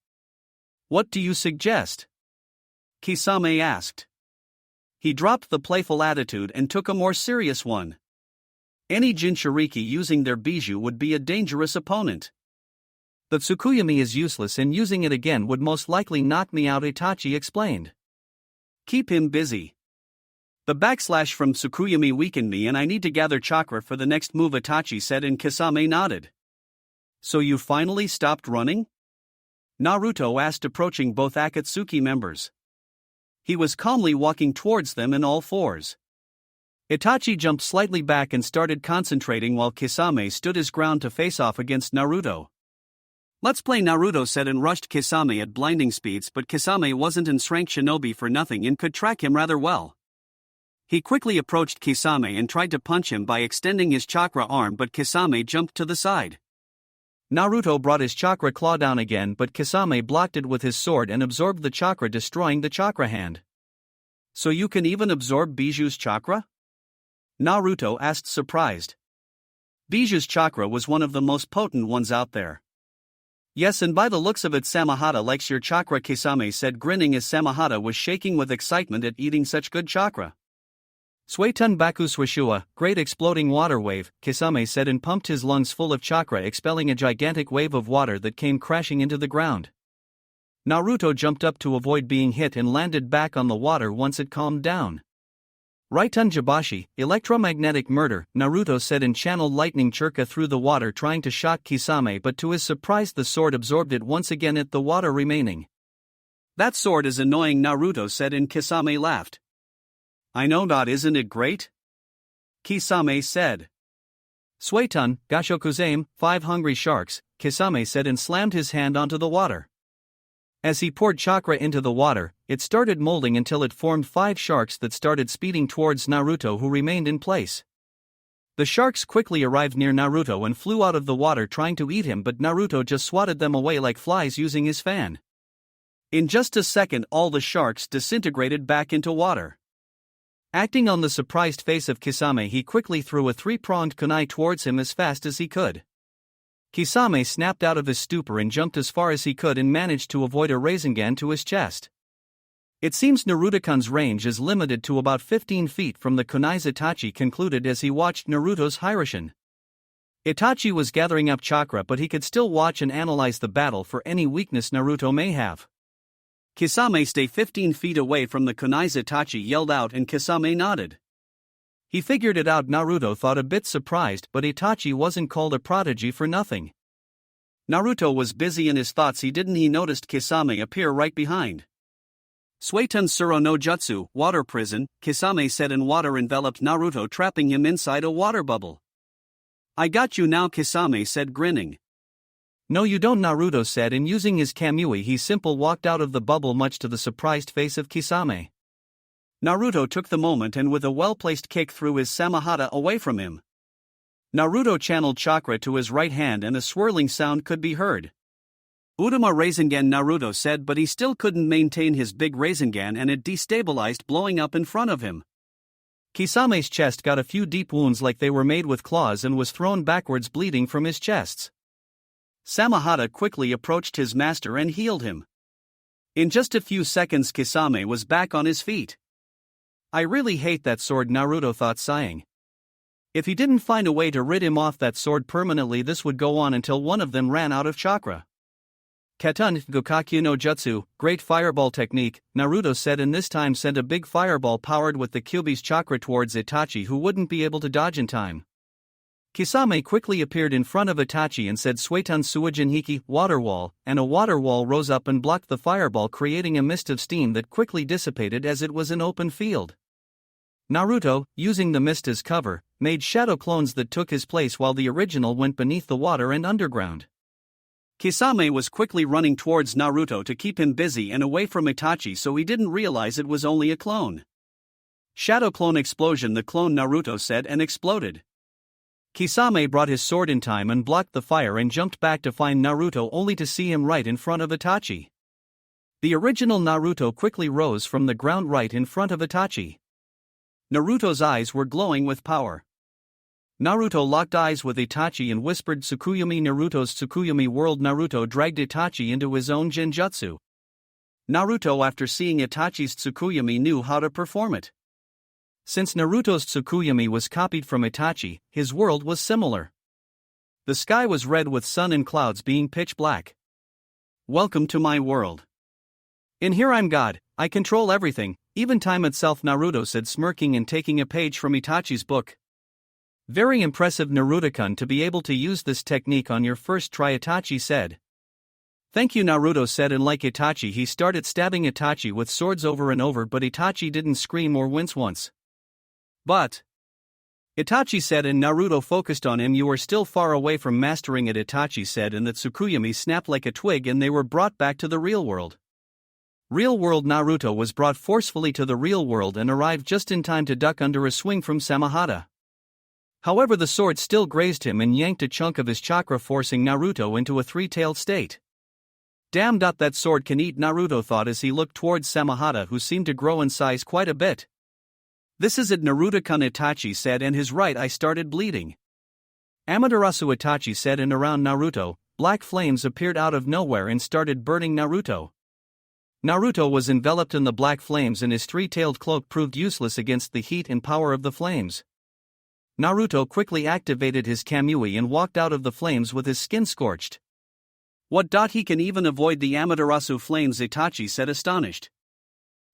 What do you suggest? Kisame asked. He dropped the playful attitude and took a more serious one. Any Jinchuriki using their bijou would be a dangerous opponent. The Tsukuyomi is useless, and using it again would most likely knock me out, Itachi explained. Keep him busy. The backslash from Tsukuyomi weakened me and I need to gather chakra for the next move, Itachi said, and Kisame nodded. So you finally stopped running? Naruto asked, approaching both Akatsuki members. He was calmly walking towards them in all fours. Itachi jumped slightly back and started concentrating while Kisame stood his ground to face off against Naruto. Let's play, Naruto said and rushed Kisame at blinding speeds, but Kisame wasn't an strength shinobi for nothing and could track him rather well. He quickly approached Kisame and tried to punch him by extending his chakra arm, but Kisame jumped to the side. Naruto brought his chakra claw down again, but Kisame blocked it with his sword and absorbed the chakra, destroying the chakra hand. So you can even absorb Bijou's chakra? Naruto asked, surprised. Bijou's chakra was one of the most potent ones out there. Yes, and by the looks of it, Samahata likes your chakra, Kisame said, grinning as Samahata was shaking with excitement at eating such good chakra. Suetun Baku Swishua, great exploding water wave, Kisame said and pumped his lungs full of chakra, expelling a gigantic wave of water that came crashing into the ground. Naruto jumped up to avoid being hit and landed back on the water once it calmed down. Raitun Jabashi, electromagnetic murder, Naruto said and channeled lightning churka through the water, trying to shock Kisame, but to his surprise the sword absorbed it once again at the water remaining. That sword is annoying, Naruto said and Kisame laughed. I know not, isn't it great? Kisame said. Suetun, Gashokuzame, 5 hungry sharks, Kisame said and slammed his hand onto the water. As he poured chakra into the water, it started molding until it formed 5 sharks that started speeding towards Naruto, who remained in place. The sharks quickly arrived near Naruto and flew out of the water trying to eat him, but Naruto just swatted them away like flies using his fan. In just a second all the sharks disintegrated back into water. Acting on the surprised face of Kisame, he quickly threw a three-pronged kunai towards him as fast as he could. Kisame snapped out of his stupor and jumped as far as he could and managed to avoid a Rasengan to his chest. It seems Naruto-kun's range is limited to about 15 feet from the kunai's. Itachi concluded as he watched Naruto's Hiroshin. Itachi was gathering up chakra, but he could still watch and analyze the battle for any weakness Naruto may have. Kisame, stay 15 feet away from the kunai's. Itachi yelled out and Kisame nodded. He figured it out. Naruto thought, a bit surprised, but Itachi wasn't called a prodigy for nothing. Naruto was busy in his thoughts. He noticed Kisame appear right behind. Sueten Suro no Jutsu, water prison, Kisame said, and water enveloped Naruto, trapping him inside a water bubble. I got you now, Kisame said, grinning. No you don't, Naruto said, and using his Kamui he simple walked out of the bubble, much to the surprised face of Kisame. Naruto took the moment and with a well-placed kick threw his Samahata away from him. Naruto channeled chakra to his right hand and a swirling sound could be heard. Udama Rasengan, Naruto said, but he still couldn't maintain his big Rasengan and it destabilized, blowing up in front of him. Kisame's chest got a few deep wounds like they were made with claws and was thrown backwards, bleeding from his chests. Samahata quickly approached his master and healed him. In just a few seconds Kisame was back on his feet. I really hate that sword, Naruto thought, sighing. If he didn't find a way to rid him off that sword permanently, this would go on until one of them ran out of chakra. Katun Gokakyu no Jutsu, great fireball technique, Naruto said, and this time sent a big fireball powered with the Kyuubi's chakra towards Itachi, who wouldn't be able to dodge in time. Kisame quickly appeared in front of Itachi and said Sueten Suijin Hiki, water wall, and a water wall rose up and blocked the fireball, creating a mist of steam that quickly dissipated as it was an open field. Naruto, using the mist as cover, made shadow clones that took his place while the original went beneath the water and underground. Kisame was quickly running towards Naruto to keep him busy and away from Itachi, so he didn't realize it was only a clone. Shadow clone explosion, the clone, Naruto said, and exploded. Kisame brought his sword in time and blocked the fire and jumped back to find Naruto, only to see him right in front of Itachi. The original Naruto quickly rose from the ground right in front of Itachi. Naruto's eyes were glowing with power. Naruto locked eyes with Itachi and whispered Tsukuyomi, Naruto's Tsukuyomi world. Naruto dragged Itachi into his own Genjutsu. Naruto, after seeing Itachi's Tsukuyomi, knew how to perform it. Since Naruto's Tsukuyomi was copied from Itachi, his world was similar. The sky was red with sun and clouds being pitch black. Welcome to my world. In here I'm God, I control everything, even time itself, Naruto said, smirking and taking a page from Itachi's book. Very impressive, Naruto-kun, to be able to use this technique on your first try, Itachi said. Thank you, Naruto said, and like Itachi he started stabbing Itachi with swords over and over, but Itachi didn't scream or wince once. But Itachi said, and Naruto focused on him. You are still far away from mastering it, Itachi said, and the Tsukuyomi snapped like a twig and they were brought back to the real world. Real world, Naruto was brought forcefully to the real world and arrived just in time to duck under a swing from Samahata. However, the sword still grazed him and yanked a chunk of his chakra, forcing Naruto into a three-tailed state. Damn, that sword can eat, Naruto thought as he looked towards Samahata, who seemed to grow in size quite a bit. This is it, Naruto-kun, Itachi said, and his right eye started bleeding. Amaterasu, Itachi said, and around Naruto, black flames appeared out of nowhere and started burning Naruto. Naruto was enveloped in the black flames and his three-tailed cloak proved useless against the heat and power of the flames. Naruto quickly activated his Kamui and walked out of the flames with his skin scorched. What? He can even avoid the Amaterasu flames, Itachi said, astonished.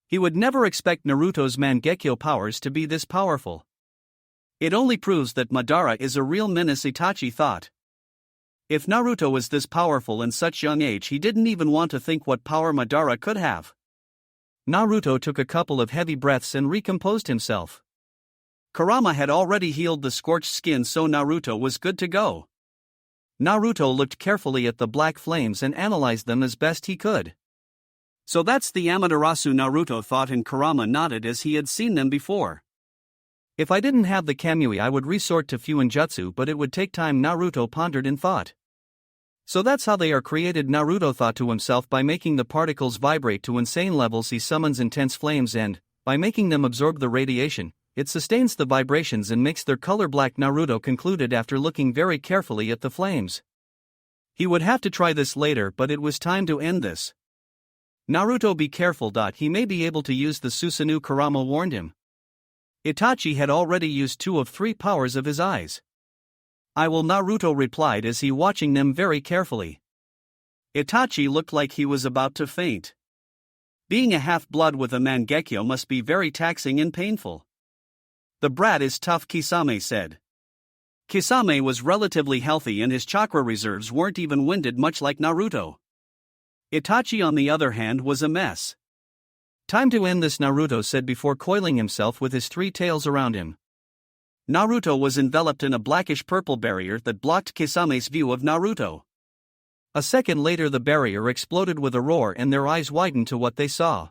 He would never expect Naruto's Mangekyo powers to be this powerful. It only proves that Madara is a real menace, Itachi thought. If Naruto was this powerful in such young age, he didn't even want to think what power Madara could have. Naruto took a couple of heavy breaths and recomposed himself. Kurama had already healed the scorched skin, so Naruto was good to go. Naruto looked carefully at the black flames and analyzed them as best he could. So that's the Amaterasu, Naruto thought, and Kurama nodded as he had seen them before. If I didn't have the Kamui I would resort to Fuinjutsu, but it would take time, Naruto pondered in thought. So that's how they are created, Naruto thought to himself. By making the particles vibrate to insane levels he summons intense flames and, by making them absorb the radiation, it sustains the vibrations and makes their color black. Naruto concluded after looking very carefully at the flames. He would have to try this later, but it was time to end this. Naruto, be careful. He may be able to use the Susanoo, Kurama warned him. Itachi had already used 2 of 3 powers of his eyes. I will, Naruto replied as he watching them very carefully. Itachi looked like he was about to faint. Being a half-blood with a Mangekyo must be very taxing and painful. The brat is tough, Kisame said. Kisame was relatively healthy and his chakra reserves weren't even winded much like Naruto. Itachi on the other hand was a mess. Time to end this, Naruto said before coiling himself with his 3 tails around him. Naruto was enveloped in a blackish-purple barrier that blocked Kisame's view of Naruto. A second later the barrier exploded with a roar and their eyes widened to what they saw.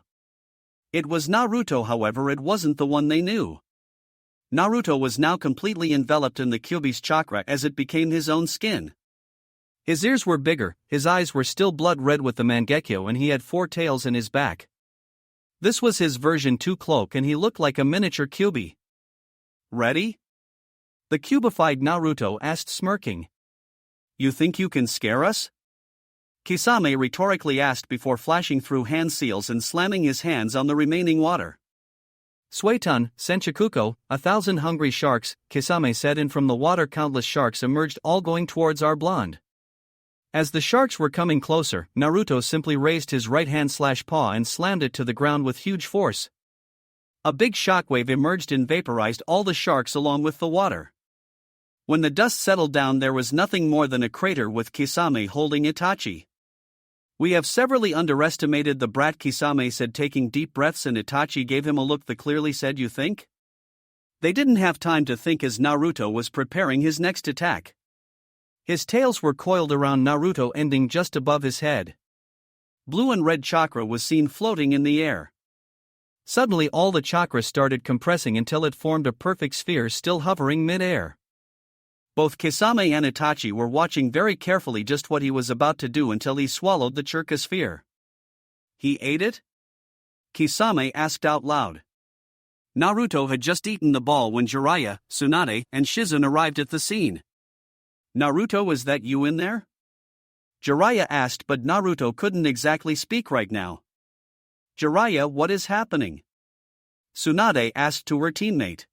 It was Naruto, however it wasn't the one they knew. Naruto was now completely enveloped in the Kyuubi's chakra as it became his own skin. His ears were bigger, his eyes were still blood red with the Mangekyo, and he had 4 tails in his back. This was his version 2 cloak and he looked like a miniature Kyuubi. Ready? The cubified Naruto asked, smirking. You think you can scare us? Kisame rhetorically asked before flashing through hand seals and slamming his hands on the remaining water. Suetun, Senchikuko, 1,000 hungry sharks, Kisame said, and from the water countless sharks emerged, all going towards our blonde. As the sharks were coming closer, Naruto simply raised his right hand/paw and slammed it to the ground with huge force. A big shockwave emerged and vaporized all the sharks along with the water. When the dust settled down, there was nothing more than a crater with Kisame holding Itachi. We have severely underestimated the brat, Kisame said, taking deep breaths, and Itachi gave him a look that clearly said, you think? They didn't have time to think as Naruto was preparing his next attack. His tails were coiled around Naruto, ending just above his head. Blue and red chakra was seen floating in the air. Suddenly all the chakra started compressing until it formed a perfect sphere still hovering mid-air. Both Kisame and Itachi were watching very carefully just what he was about to do until he swallowed the chakra sphere. He ate it? Kisame asked out loud. Naruto had just eaten the ball when Jiraiya, Tsunade, and Shizun arrived at the scene. Naruto, is that you in there? Jiraiya asked, but Naruto couldn't exactly speak right now. Jiraiya, what is happening? Tsunade asked to her teammate.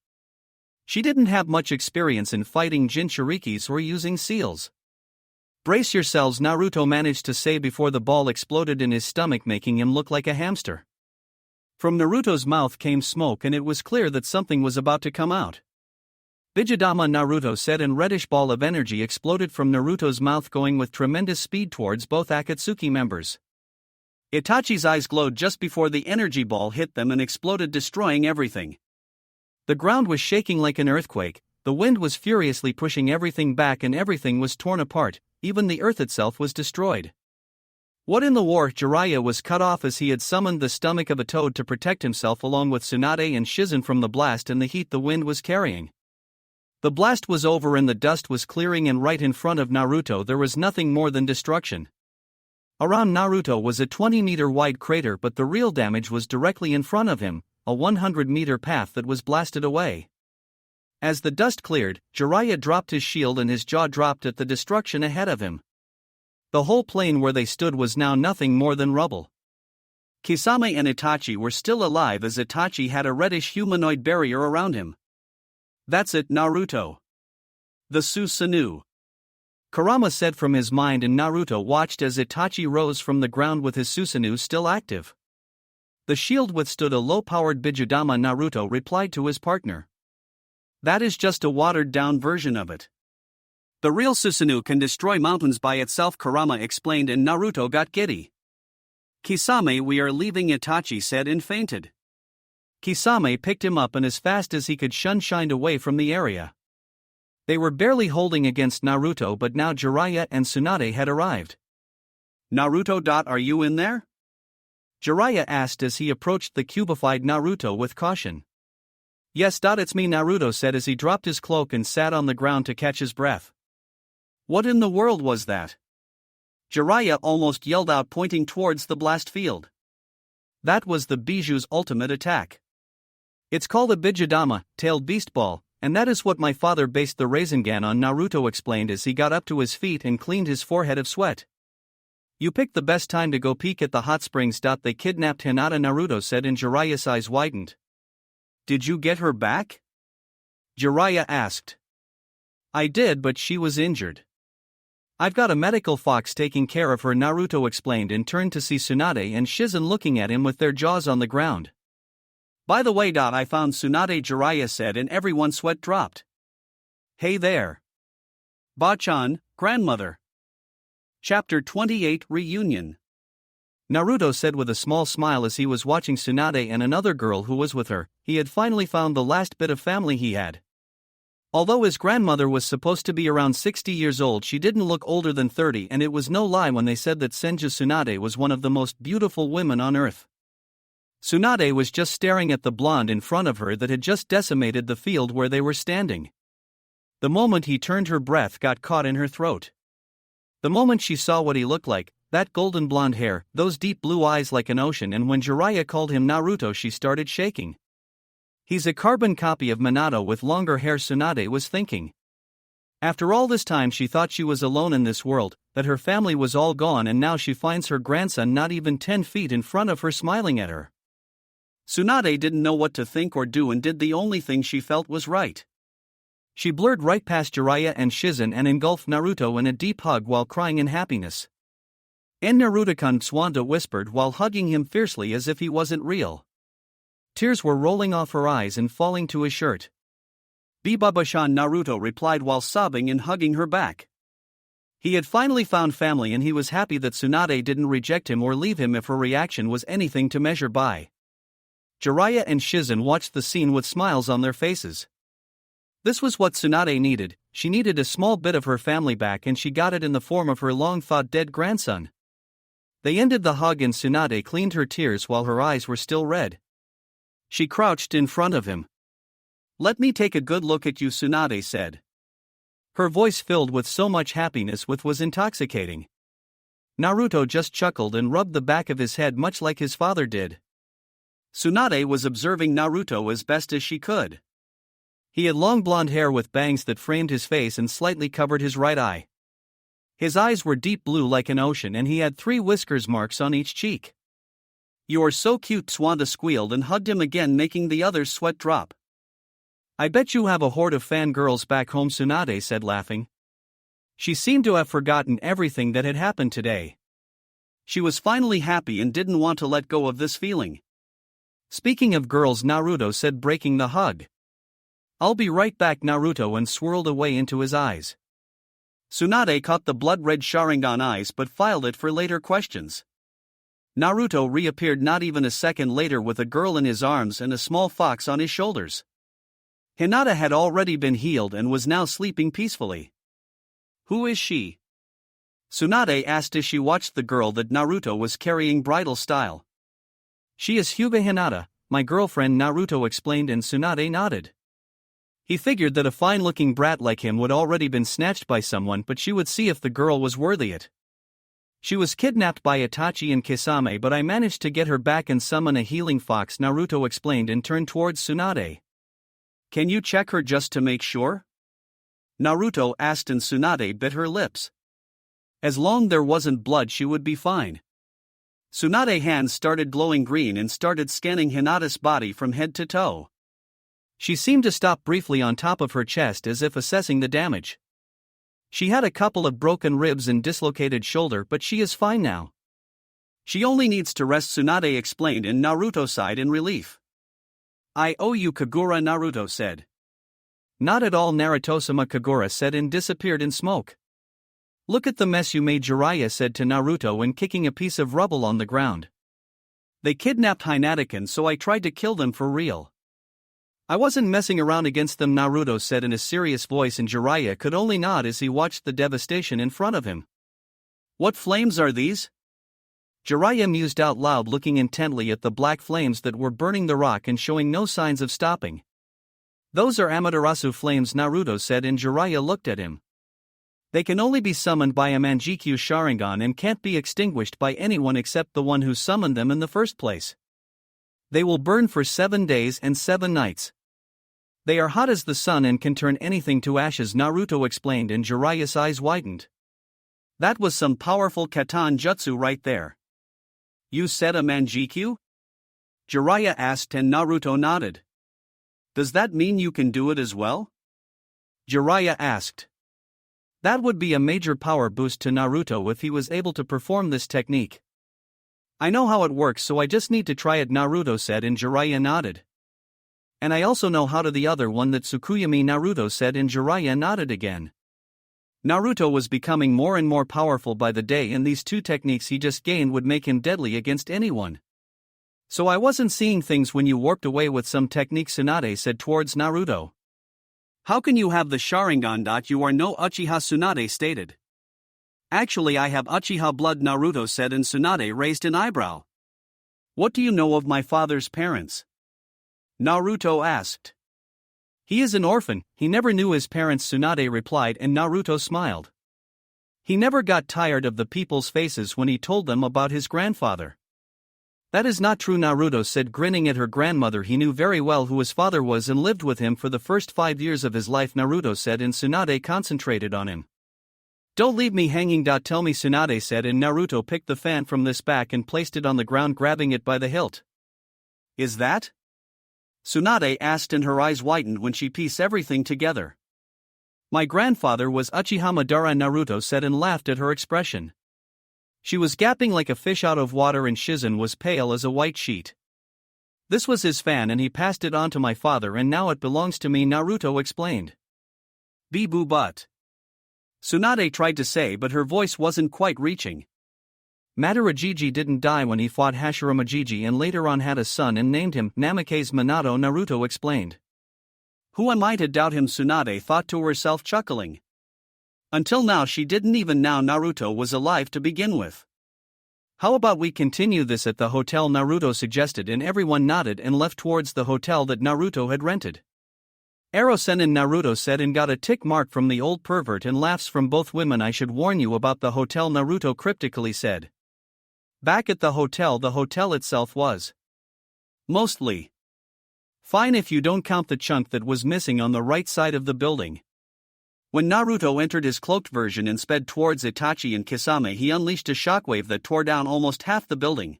She didn't have much experience in fighting Jinchurikis or using seals. Brace yourselves, Naruto managed to say before the ball exploded in his stomach, making him look like a hamster. From Naruto's mouth came smoke and it was clear that something was about to come out. Bijidama, Naruto said, and reddish ball of energy exploded from Naruto's mouth, going with tremendous speed towards both Akatsuki members. Itachi's eyes glowed just before the energy ball hit them and exploded, destroying everything. The ground was shaking like an earthquake, the wind was furiously pushing everything back and everything was torn apart, even the earth itself was destroyed. What in the war? Jiraiya was cut off as he had summoned the stomach of a toad to protect himself along with Tsunade and Shizun from the blast and the heat the wind was carrying. The blast was over and the dust was clearing, and right in front of Naruto there was nothing more than destruction. Around Naruto was a 20-meter wide crater, but the real damage was directly in front of him, a 100-meter path that was blasted away. As the dust cleared, Jiraiya dropped his shield and his jaw dropped at the destruction ahead of him. The whole plain where they stood was now nothing more than rubble. Kisame and Itachi were still alive as Itachi had a reddish humanoid barrier around him. That's it, Naruto. The Susanoo. Kurama said from his mind, and Naruto watched as Itachi rose from the ground with his Susanoo still active. The shield withstood a low-powered Bijudama, Naruto replied to his partner. That is just a watered-down version of it. The real Susanoo can destroy mountains by itself, Kurama explained, and Naruto got giddy. Kisame, we are leaving, Itachi said and fainted. Kisame picked him up and as fast as he could shined away from the area. They were barely holding against Naruto, but now Jiraiya and Tsunade had arrived. Naruto, are you in there? Jiraiya asked as he approached the cubified Naruto with caution. Yes, it's me, Naruto said as he dropped his cloak and sat on the ground to catch his breath. What in the world was that? Jiraiya almost yelled out, pointing towards the blast field. That was the Biju's ultimate attack. It's called a Bijadama, tailed beast ball, and that is what my father based the Rasengan on, Naruto explained as he got up to his feet and cleaned his forehead of sweat. You picked the best time to go peek at the hot springs. They kidnapped Hinata, Naruto said, and Jiraiya's eyes widened. Did you get her back? Jiraiya asked. I did, but she was injured. I've got a medical fox taking care of her, Naruto explained and turned to see Tsunade and Shizen looking at him with their jaws on the ground. By the way, I found Tsunade, Jiraiya said, and everyone's sweat dropped. Hey there. Bachan, grandmother. Chapter 28 Reunion. Naruto said with a small smile as he was watching Tsunade and another girl who was with her. He had finally found the last bit of family he had. Although his grandmother was supposed to be around 60 years old, she didn't look older than 30, and it was no lie when they said that Senju Tsunade was one of the most beautiful women on earth. Tsunade was just staring at the blonde in front of her that had just decimated the field where they were standing. The moment he turned, her breath got caught in her throat. The moment she saw what he looked like, that golden blonde hair, those deep blue eyes like an ocean, and when Jiraiya called him Naruto, she started shaking. He's a carbon copy of Minato with longer hair, Tsunade was thinking. After all this time she thought she was alone in this world, that her family was all gone, and now she finds her grandson not even 10 feet in front of her smiling at her. Tsunade didn't know what to think or do and did the only thing she felt was right. She blurred right past Jiraiya and Shizen and engulfed Naruto in a deep hug while crying in happiness. And Naruto-kun, Swanda whispered while hugging him fiercely as if he wasn't real. Tears were rolling off her eyes and falling to his shirt. Bibabashan, Naruto replied while sobbing and hugging her back. He had finally found family and he was happy that Tsunade didn't reject him or leave him if her reaction was anything to measure by. Jiraiya and Shizen watched the scene with smiles on their faces. This was what Tsunade needed. She needed a small bit of her family back, and she got it in the form of her long-thought dead grandson. They ended the hug and Tsunade cleaned her tears while her eyes were still red. She crouched in front of him. Let me take a good look at you, Tsunade said. Her voice filled with so much happiness which was intoxicating. Naruto just chuckled and rubbed the back of his head much like his father did. Tsunade was observing Naruto as best as she could. He had long blonde hair with bangs that framed his face and slightly covered his right eye. His eyes were deep blue like an ocean, and he had 3 whiskers marks on each cheek. You're so cute, Swanda squealed and hugged him again, making the others sweat drop. I bet you have a horde of fangirls back home, Tsunade said, laughing. She seemed to have forgotten everything that had happened today. She was finally happy and didn't want to let go of this feeling. Speaking of girls, Naruto said, breaking the hug. I'll be right back, Naruto, and swirled away into his eyes. Tsunade caught the blood-red Sharingan eyes but filed it for later questions. Naruto reappeared not even a second later with a girl in his arms and a small fox on his shoulders. Hinata had already been healed and was now sleeping peacefully. Who is she? Tsunade asked as she watched the girl that Naruto was carrying bridal style. She is Hyuga Hinata, my girlfriend, Naruto explained, and Tsunade nodded. He figured that a fine-looking brat like him would already been snatched by someone, but she would see if the girl was worthy it. She was kidnapped by Itachi and Kisame, but I managed to get her back and summon a healing fox, Naruto explained and turned towards Tsunade. Can you check her just to make sure? Naruto asked, and Tsunade bit her lips. As long there wasn't blood, she would be fine. Tsunade's hands started glowing green and started scanning Hinata's body from head to toe. She seemed to stop briefly on top of her chest as if assessing the damage. She had a couple of broken ribs and dislocated shoulder, but she is fine now. She only needs to rest, Tsunade explained, and Naruto sighed in relief. I owe you, Kagura, Naruto said. Not at all, Naruto-sama, Kagura said and disappeared in smoke. Look at the mess you made, Jiraiya said to Naruto when kicking a piece of rubble on the ground. They kidnapped Hinata, so I tried to kill them for real. I wasn't messing around against them, Naruto said in a serious voice, and Jiraiya could only nod as he watched the devastation in front of him. What flames are these? Jiraiya mused out loud, looking intently at the black flames that were burning the rock and showing no signs of stopping. Those are Amaterasu flames, Naruto said, and Jiraiya looked at him. They can only be summoned by a Manjikyu Sharingan and can't be extinguished by anyone except the one who summoned them in the first place. They will burn for 7 days and 7 nights. They are hot as the sun and can turn anything to ashes, Naruto explained, and Jiraiya's eyes widened. That was some powerful katan jutsu right there. You said a manjikyu? Jiraiya asked and Naruto nodded. Does that mean you can do it as well? Jiraiya asked. That would be a major power boost to Naruto if he was able to perform this technique. I know how it works, so I just need to try it, Naruto said, and Jiraiya nodded. And I also know how to the other one, that Tsukuyami, Naruto said, and Jiraiya nodded again. Naruto was becoming more and more powerful by the day, and these 2 techniques he just gained would make him deadly against anyone. So I wasn't seeing things when you warped away with some technique, Tsunade said towards Naruto. How can you have the Sharingan? You are no Uchiha, Tsunade stated. Actually, I have Uchiha blood, Naruto said, and Tsunade raised an eyebrow. What do you know of my father's parents? Naruto asked. He is an orphan, he never knew his parents, Tsunade replied, and Naruto smiled. He never got tired of the people's faces when he told them about his grandfather. That is not true, Naruto said, grinning at her grandmother. He knew very well who his father was and lived with him for the first 5 years of his life, Naruto said, and Tsunade concentrated on him. Don't leave me hanging. Tell me, Tsunade said, and Naruto picked the fan from this back and placed it on the ground, grabbing it by the hilt. Is that? Tsunade asked, and her eyes widened when she pieced everything together. My grandfather was Uchiha Madara, Naruto said, and laughed at her expression. She was gasping like a fish out of water, and Shizen was pale as a white sheet. This was his fan and he passed it on to my father, and now it belongs to me, Naruto explained. Boo but. Tsunade tried to say, but her voice wasn't quite reaching. Madara Jiji didn't die when he fought Hashirama Jiji and later on had a son and named him Namikaze Minato, Naruto explained. Who am I to doubt him, Tsunade thought to herself, chuckling. Until now she didn't even know Naruto was alive to begin with. How about we continue this at the hotel, Naruto suggested, and everyone nodded and left towards the hotel that Naruto had rented. Ero-sen and Naruto said, and got a tick mark from the old pervert and laughs from both women. I should warn you about the hotel, Naruto cryptically said. Back at the hotel itself was mostly fine if you don't count the chunk that was missing on the right side of the building. When Naruto entered his cloaked version and sped towards Itachi and Kisame, he unleashed a shockwave that tore down almost half the building.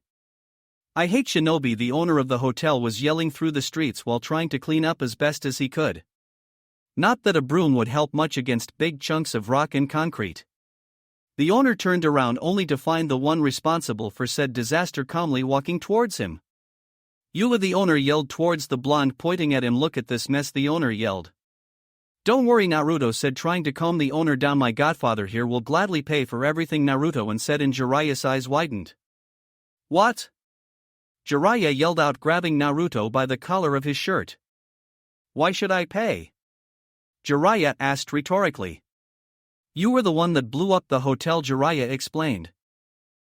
I hate Shinobi, the owner of the hotel, was yelling through the streets while trying to clean up as best as he could. Not that a broom would help much against big chunks of rock and concrete. The owner turned around only to find the one responsible for said disaster calmly walking towards him. Yula, the owner yelled towards the blonde, pointing at him. Look at this mess, the owner yelled. Don't worry, Naruto said, trying to calm the owner down. My godfather here will gladly pay for everything, Naruto and said, and Jiraiya's eyes widened. What? Jiraiya yelled out, grabbing Naruto by the collar of his shirt. Why should I pay? Jiraiya asked rhetorically. You were the one that blew up the hotel, Jiraiya explained.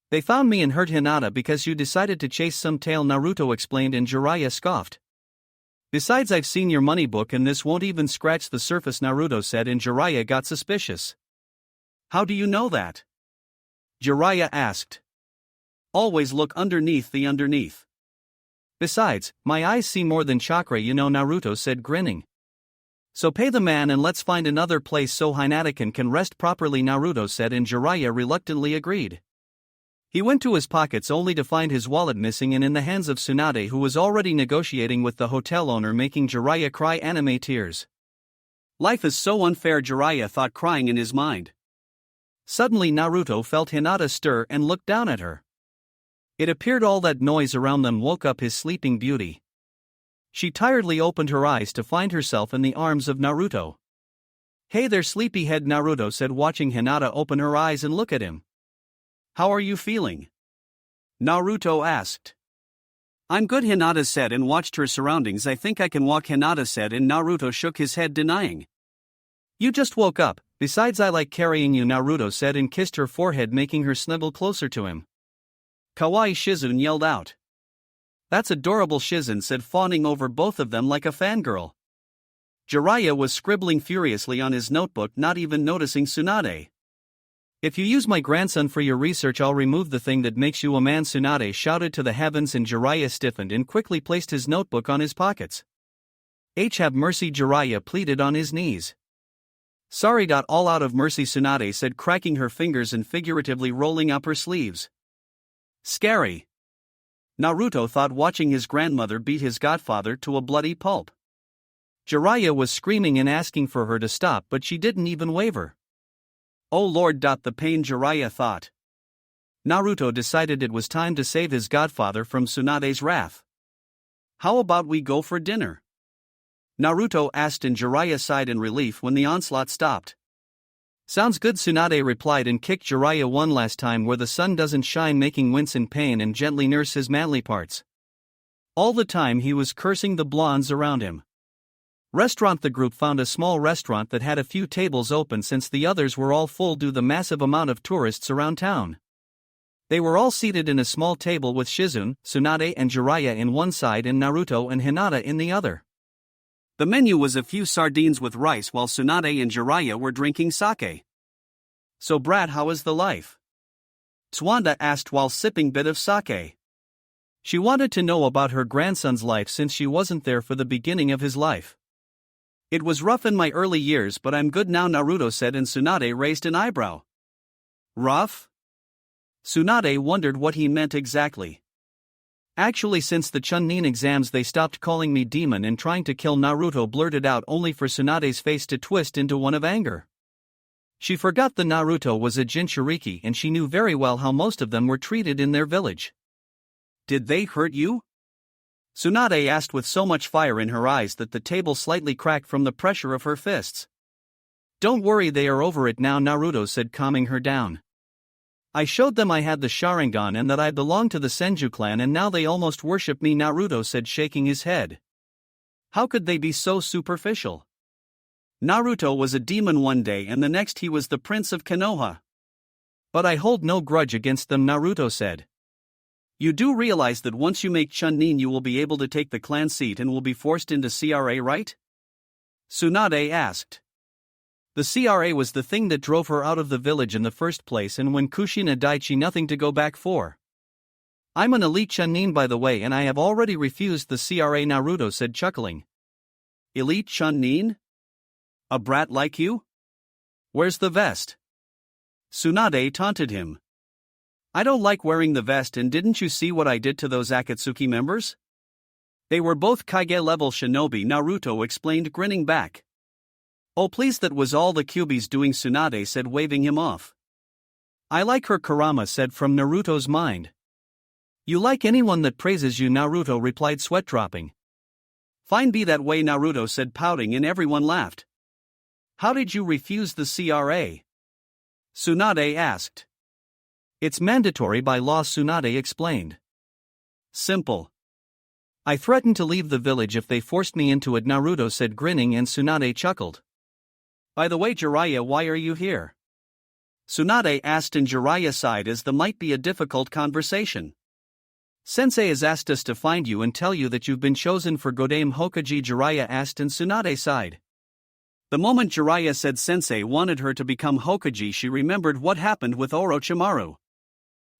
They found me and hurt Hinata because you decided to chase some tail, Naruto explained, and Jiraiya scoffed. Besides, I've seen your money book and this won't even scratch the surface, Naruto said, and Jiraiya got suspicious. How do you know that? Jiraiya asked. Always look underneath the underneath. Besides, my eyes see more than chakra, you know, Naruto said, grinning. So pay the man and let's find another place so Hinata can rest properly, Naruto said, and Jiraiya reluctantly agreed. He went to his pockets only to find his wallet missing and in the hands of Tsunade, who was already negotiating with the hotel owner, making Jiraiya cry anime tears. Life is so unfair, Jiraiya thought, crying in his mind. Suddenly Naruto felt Hinata stir and looked down at her. It appeared all that noise around them woke up his sleeping beauty. She tiredly opened her eyes to find herself in the arms of Naruto. Hey there, sleepyhead, Naruto said, watching Hinata open her eyes and look at him. How are you feeling? Naruto asked. I'm good, Hinata said, and watched her surroundings. I think I can walk, Hinata said, and Naruto shook his head, denying. You just woke up, besides I like carrying you, Naruto said, and kissed her forehead, making her snuggle closer to him. Kawaii, Shizen yelled out. That's adorable, Shizen said, fawning over both of them like a fangirl. Jiraiya was scribbling furiously on his notebook, not even noticing Tsunade. If you use my grandson for your research, I'll remove the thing that makes you a man, Tsunade shouted to the heavens, and Jiraiya stiffened and quickly placed his notebook on his pockets. Have mercy, Jiraiya pleaded on his knees. Sorry. All out of mercy, Tsunade said, cracking her fingers and figuratively rolling up her sleeves. Scary. Naruto thought, watching his grandmother beat his godfather to a bloody pulp. Jiraiya was screaming and asking for her to stop, but she didn't even waver. Oh Lord. The pain, Jiraiya thought. Naruto decided it was time to save his godfather from Tsunade's wrath. How about we go for dinner? Naruto asked, and Jiraiya sighed in relief when the onslaught stopped. Sounds good, Tsunade replied and kicked Jiraiya one last time where the sun doesn't shine, making wince in pain and gently nurse his manly parts. All the time he was cursing the blondes around him. Restaurant. The group found a small restaurant that had a few tables open since the others were all full due to the massive amount of tourists around town. They were all seated in a small table with Shizune, Tsunade and Jiraiya in one side and Naruto and Hinata in the other. The menu was a few sardines with rice while Tsunade and Jiraiya were drinking sake. So Brat, how is the life? Twanda asked while sipping bit of sake. She wanted to know about her grandson's life since she wasn't there for the beginning of his life. It was rough in my early years, but I'm good now, Naruto said, and Tsunade raised an eyebrow. Rough? Tsunade wondered what he meant exactly. Actually, since the Chunin exams they stopped calling me demon and trying to kill, Naruto blurted out, only for Tsunade's face to twist into one of anger. She forgot that Naruto was a Jinchuriki and she knew very well how most of them were treated in their village. Did they hurt you? Tsunade asked with so much fire in her eyes that the table slightly cracked from the pressure of her fists. Don't worry, they are over it now, Naruto said, calming her down. I showed them I had the Sharingan and that I belonged to the Senju clan, and now they almost worship me, Naruto said, shaking his head. How could they be so superficial? Naruto was a demon one day and the next he was the prince of Konoha. But I hold no grudge against them, Naruto said. You do realize that once you make Chunin you will be able to take the clan seat and will be forced into CRA, right? Tsunade asked. The CRA was the thing that drove her out of the village in the first place, and when Kushina died she nothing to go back for. I'm an elite Chunin, by the way, and I have already refused the CRA, Naruto said, chuckling. Elite Chunin? A brat like you? Where's the vest? Tsunade taunted him. I don't like wearing the vest, and didn't you see what I did to those Akatsuki members? They were both Kage-level shinobi, Naruto explained, grinning back. Oh please, that was all the Kyuubi's doing, Tsunade said, waving him off. I like her, Kurama said from Naruto's mind. You like anyone that praises you, Naruto replied, sweat dropping. Fine, be that way, Naruto said, pouting, and everyone laughed. How did you refuse the CRA? Tsunade asked. It's mandatory by law, Tsunade explained. Simple. I threatened to leave the village if they forced me into it, Naruto said, grinning, and Tsunade chuckled. By the way, Jiraiya, why are you here? Tsunade asked, and Jiraiya sighed as the might be a difficult conversation. Sensei has asked us to find you and tell you that you've been chosen for Godame Hokage, Jiraiya asked, and Tsunade sighed. The moment Jiraiya said Sensei wanted her to become Hokage, she remembered what happened with Orochimaru.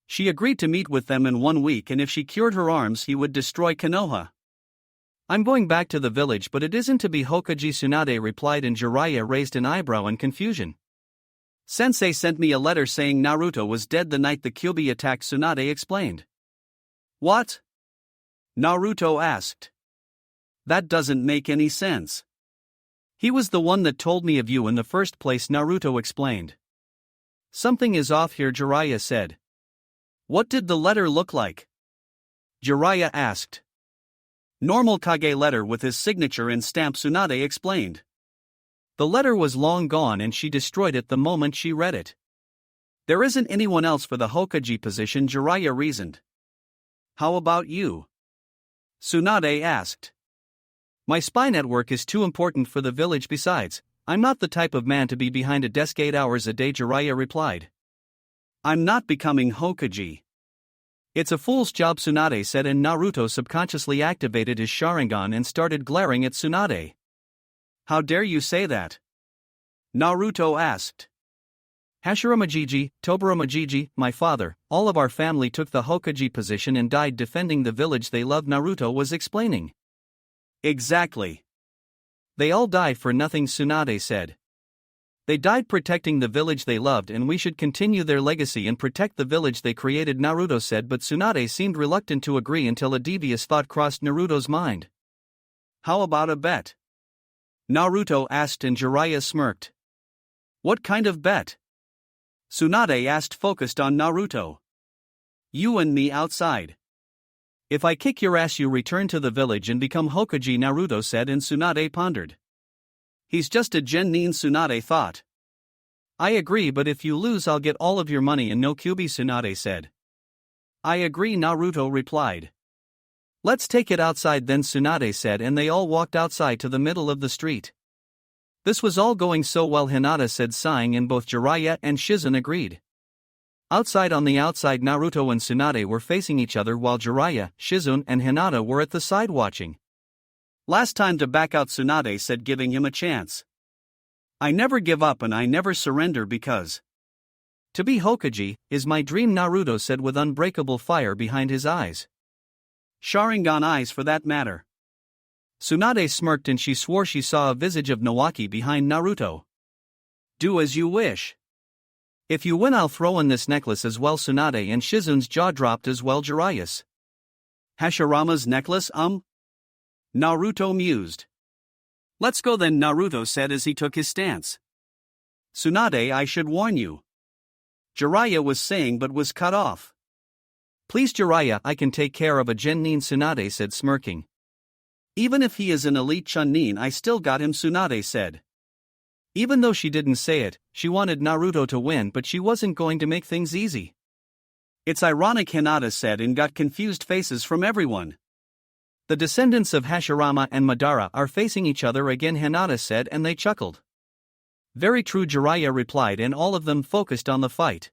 She agreed to meet with them in 1 week, and if she cured her arms he would destroy Konoha. I'm going back to the village, but it isn't to be Hokage, Tsunade replied, and Jiraiya raised an eyebrow in confusion. Sensei sent me a letter saying Naruto was dead the night the Kyuubi attacked, Tsunade explained. What? Naruto asked. That doesn't make any sense. He was the one that told me of you in the first place, Naruto explained. Something is off here, Jiraiya said. What did the letter look like? Jiraiya asked. Normal Kage letter with his signature and stamp, Tsunade explained. The letter was long gone and she destroyed it the moment she read it. There isn't anyone else for the Hokage position, Jiraiya reasoned. How about you? Tsunade asked. My spy network is too important for the village, besides, I'm not the type of man to be behind a desk 8 hours a day, Jiraiya replied. I'm not becoming Hokage. It's a fool's job, Tsunade said, and Naruto subconsciously activated his Sharingan and started glaring at Tsunade. How dare you say that? Naruto asked. Hashirama-jiji, Tobirama-jiji, my father, all of our family took the Hokage position and died defending the village they love, Naruto was explaining. Exactly. They all die for nothing, Tsunade said. They died protecting the village they loved, and we should continue their legacy and protect the village they created, Naruto said, but Tsunade seemed reluctant to agree until a devious thought crossed Naruto's mind. How about a bet? Naruto asked and Jiraiya smirked. What kind of bet? Tsunade asked, focused on Naruto. You and me outside. If I kick your ass, you return to the village and become Hokage, Naruto said, and Tsunade pondered. He's just a genin, Tsunade thought. I agree, but if you lose I'll get all of your money and no Kyuubi, Tsunade said. I agree, Naruto replied. Let's take it outside then, Tsunade said, and they all walked outside to the middle of the street. This was all going so well, Hinata said, sighing, and both Jiraiya and Shizune agreed. Outside on the outside, Naruto and Tsunade were facing each other while Jiraiya, Shizune and Hinata were at the side watching. Last time to back out, Tsunade said, giving him a chance. I never give up and I never surrender because to be Hokage is my dream, Naruto said with unbreakable fire behind his eyes. Sharingan eyes for that matter. Tsunade smirked and she swore she saw a visage of Nawaki behind Naruto. Do as you wish. If you win I'll throw in this necklace as well, Tsunade and Shizune's jaw dropped as well. Jiraiya's Hashirama's necklace, Naruto mused. Let's go then, Naruto said as he took his stance. Tsunade, I should warn you. Jiraiya was saying but was cut off. Please Jiraiya, I can take care of a genin, Tsunade said, smirking. Even if he is an elite chunin I still got him, Tsunade said. Even though she didn't say it, she wanted Naruto to win, but she wasn't going to make things easy. It's ironic, Hinata said, and got confused faces from everyone. The descendants of Hashirama and Madara are facing each other again, Hinata said, and they chuckled. Very true, Jiraiya replied, and all of them focused on the fight.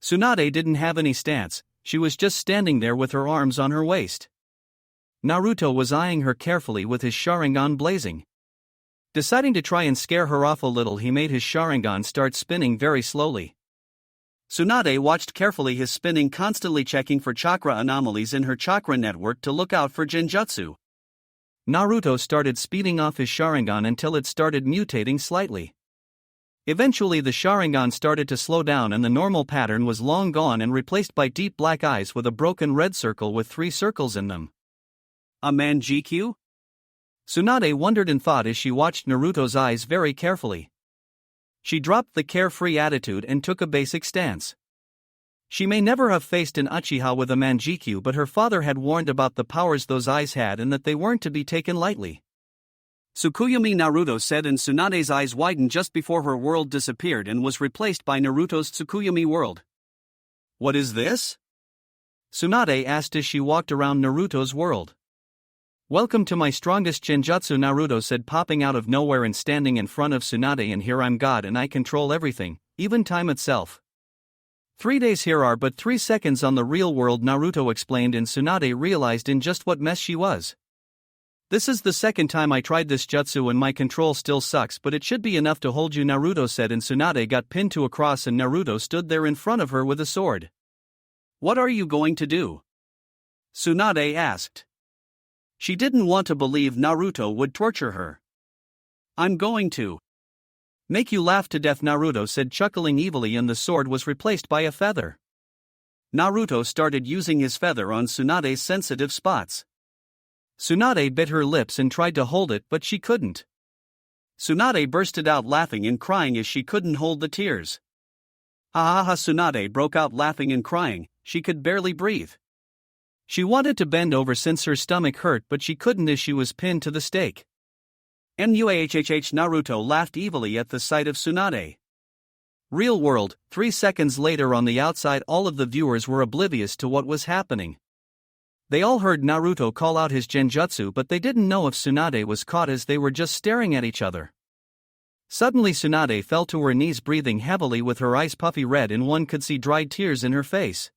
Tsunade didn't have any stance, she was just standing there with her arms on her waist. Naruto was eyeing her carefully with his Sharingan blazing. Deciding to try and scare her off a little, he made his Sharingan start spinning very slowly. Tsunade watched carefully his spinning, constantly checking for chakra anomalies in her chakra network to look out for genjutsu. Naruto started speeding off his Sharingan until it started mutating slightly. Eventually the Sharingan started to slow down and the normal pattern was long gone and replaced by deep black eyes with a broken red circle with 3 circles in them. A Manjikyu? Tsunade wondered and thought as she watched Naruto's eyes very carefully. She dropped the carefree attitude and took a basic stance. She may never have faced an Uchiha with a Manjikyu, but her father had warned about the powers those eyes had and that they weren't to be taken lightly. Tsukuyumi, Naruto said, and Tsunade's eyes widened just before her world disappeared and was replaced by Naruto's Tsukuyumi world. What is this? Tsunade asked as she walked around Naruto's world. Welcome to my strongest genjutsu, Naruto said, popping out of nowhere and standing in front of Tsunade, and here I'm God and I control everything, even time itself. 3 days here are but 3 seconds on the real world, Naruto explained, and Tsunade realized in just what mess she was. This is the second time I tried this jutsu and my control still sucks, but it should be enough to hold you, Naruto said, and Tsunade got pinned to a cross and Naruto stood there in front of her with a sword. What are you going to do? Tsunade asked. She didn't want to believe Naruto would torture her. I'm going to make you laugh to death, Naruto said, chuckling evilly, and the sword was replaced by a feather. Naruto started using his feather on Tsunade's sensitive spots. Tsunade bit her lips and tried to hold it, but she couldn't. Tsunade bursted out laughing and crying as she couldn't hold the tears. Ha ha ha! Tsunade broke out laughing and crying, she could barely breathe. She wanted to bend over since her stomach hurt, but she couldn't as she was pinned to the stake. Muahhh! Naruto laughed evilly at the sight of Tsunade. Real world, 3 seconds later on the outside, all of the viewers were oblivious to what was happening. They all heard Naruto call out his genjutsu, but they didn't know if Tsunade was caught as they were just staring at each other. Suddenly Tsunade fell to her knees, breathing heavily with her eyes puffy red, and one could see dried tears in her face.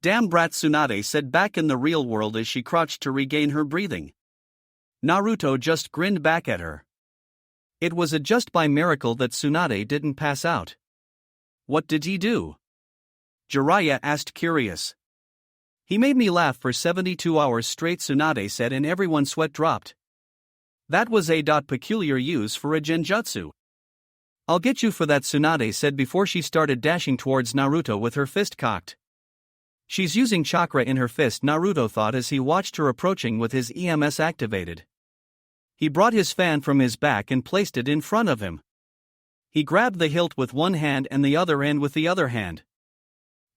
Damn brat, Tsunade said back in the real world as she crouched to regain her breathing. Naruto just grinned back at her. It was a just by miracle that Tsunade didn't pass out. What did he do? Jiraiya asked curious. He made me laugh for 72 hours straight, Tsunade said, and everyone's sweat dropped. That was a peculiar use for a genjutsu. I'll get you for that, Tsunade said before she started dashing towards Naruto with her fist cocked. She's using chakra in her fist, Naruto thought as he watched her approaching with his EMS activated. He brought his fan from his back and placed it in front of him. He grabbed the hilt with one hand and the other end with the other hand.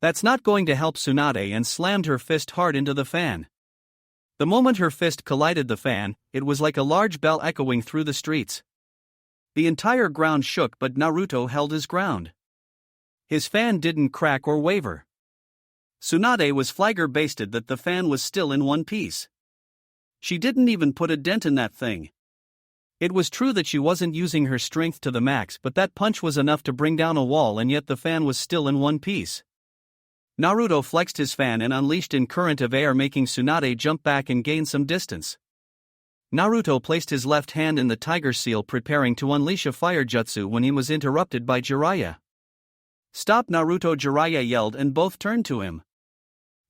That's not going to help, Tsunade, and slammed her fist hard into the fan. The moment her fist collided the fan, it was like a large bell echoing through the streets. The entire ground shook, but Naruto held his ground. His fan didn't crack or waver. Tsunade was flabbergasted that the fan was still in one piece. She didn't even put a dent in that thing. It was true that she wasn't using her strength to the max, but that punch was enough to bring down a wall, and yet the fan was still in one piece. Naruto flexed his fan and unleashed a current of air, making Tsunade jump back and gain some distance. Naruto placed his left hand in the tiger seal, preparing to unleash a fire jutsu when he was interrupted by Jiraiya. Stop, Naruto, Jiraiya yelled, and both turned to him.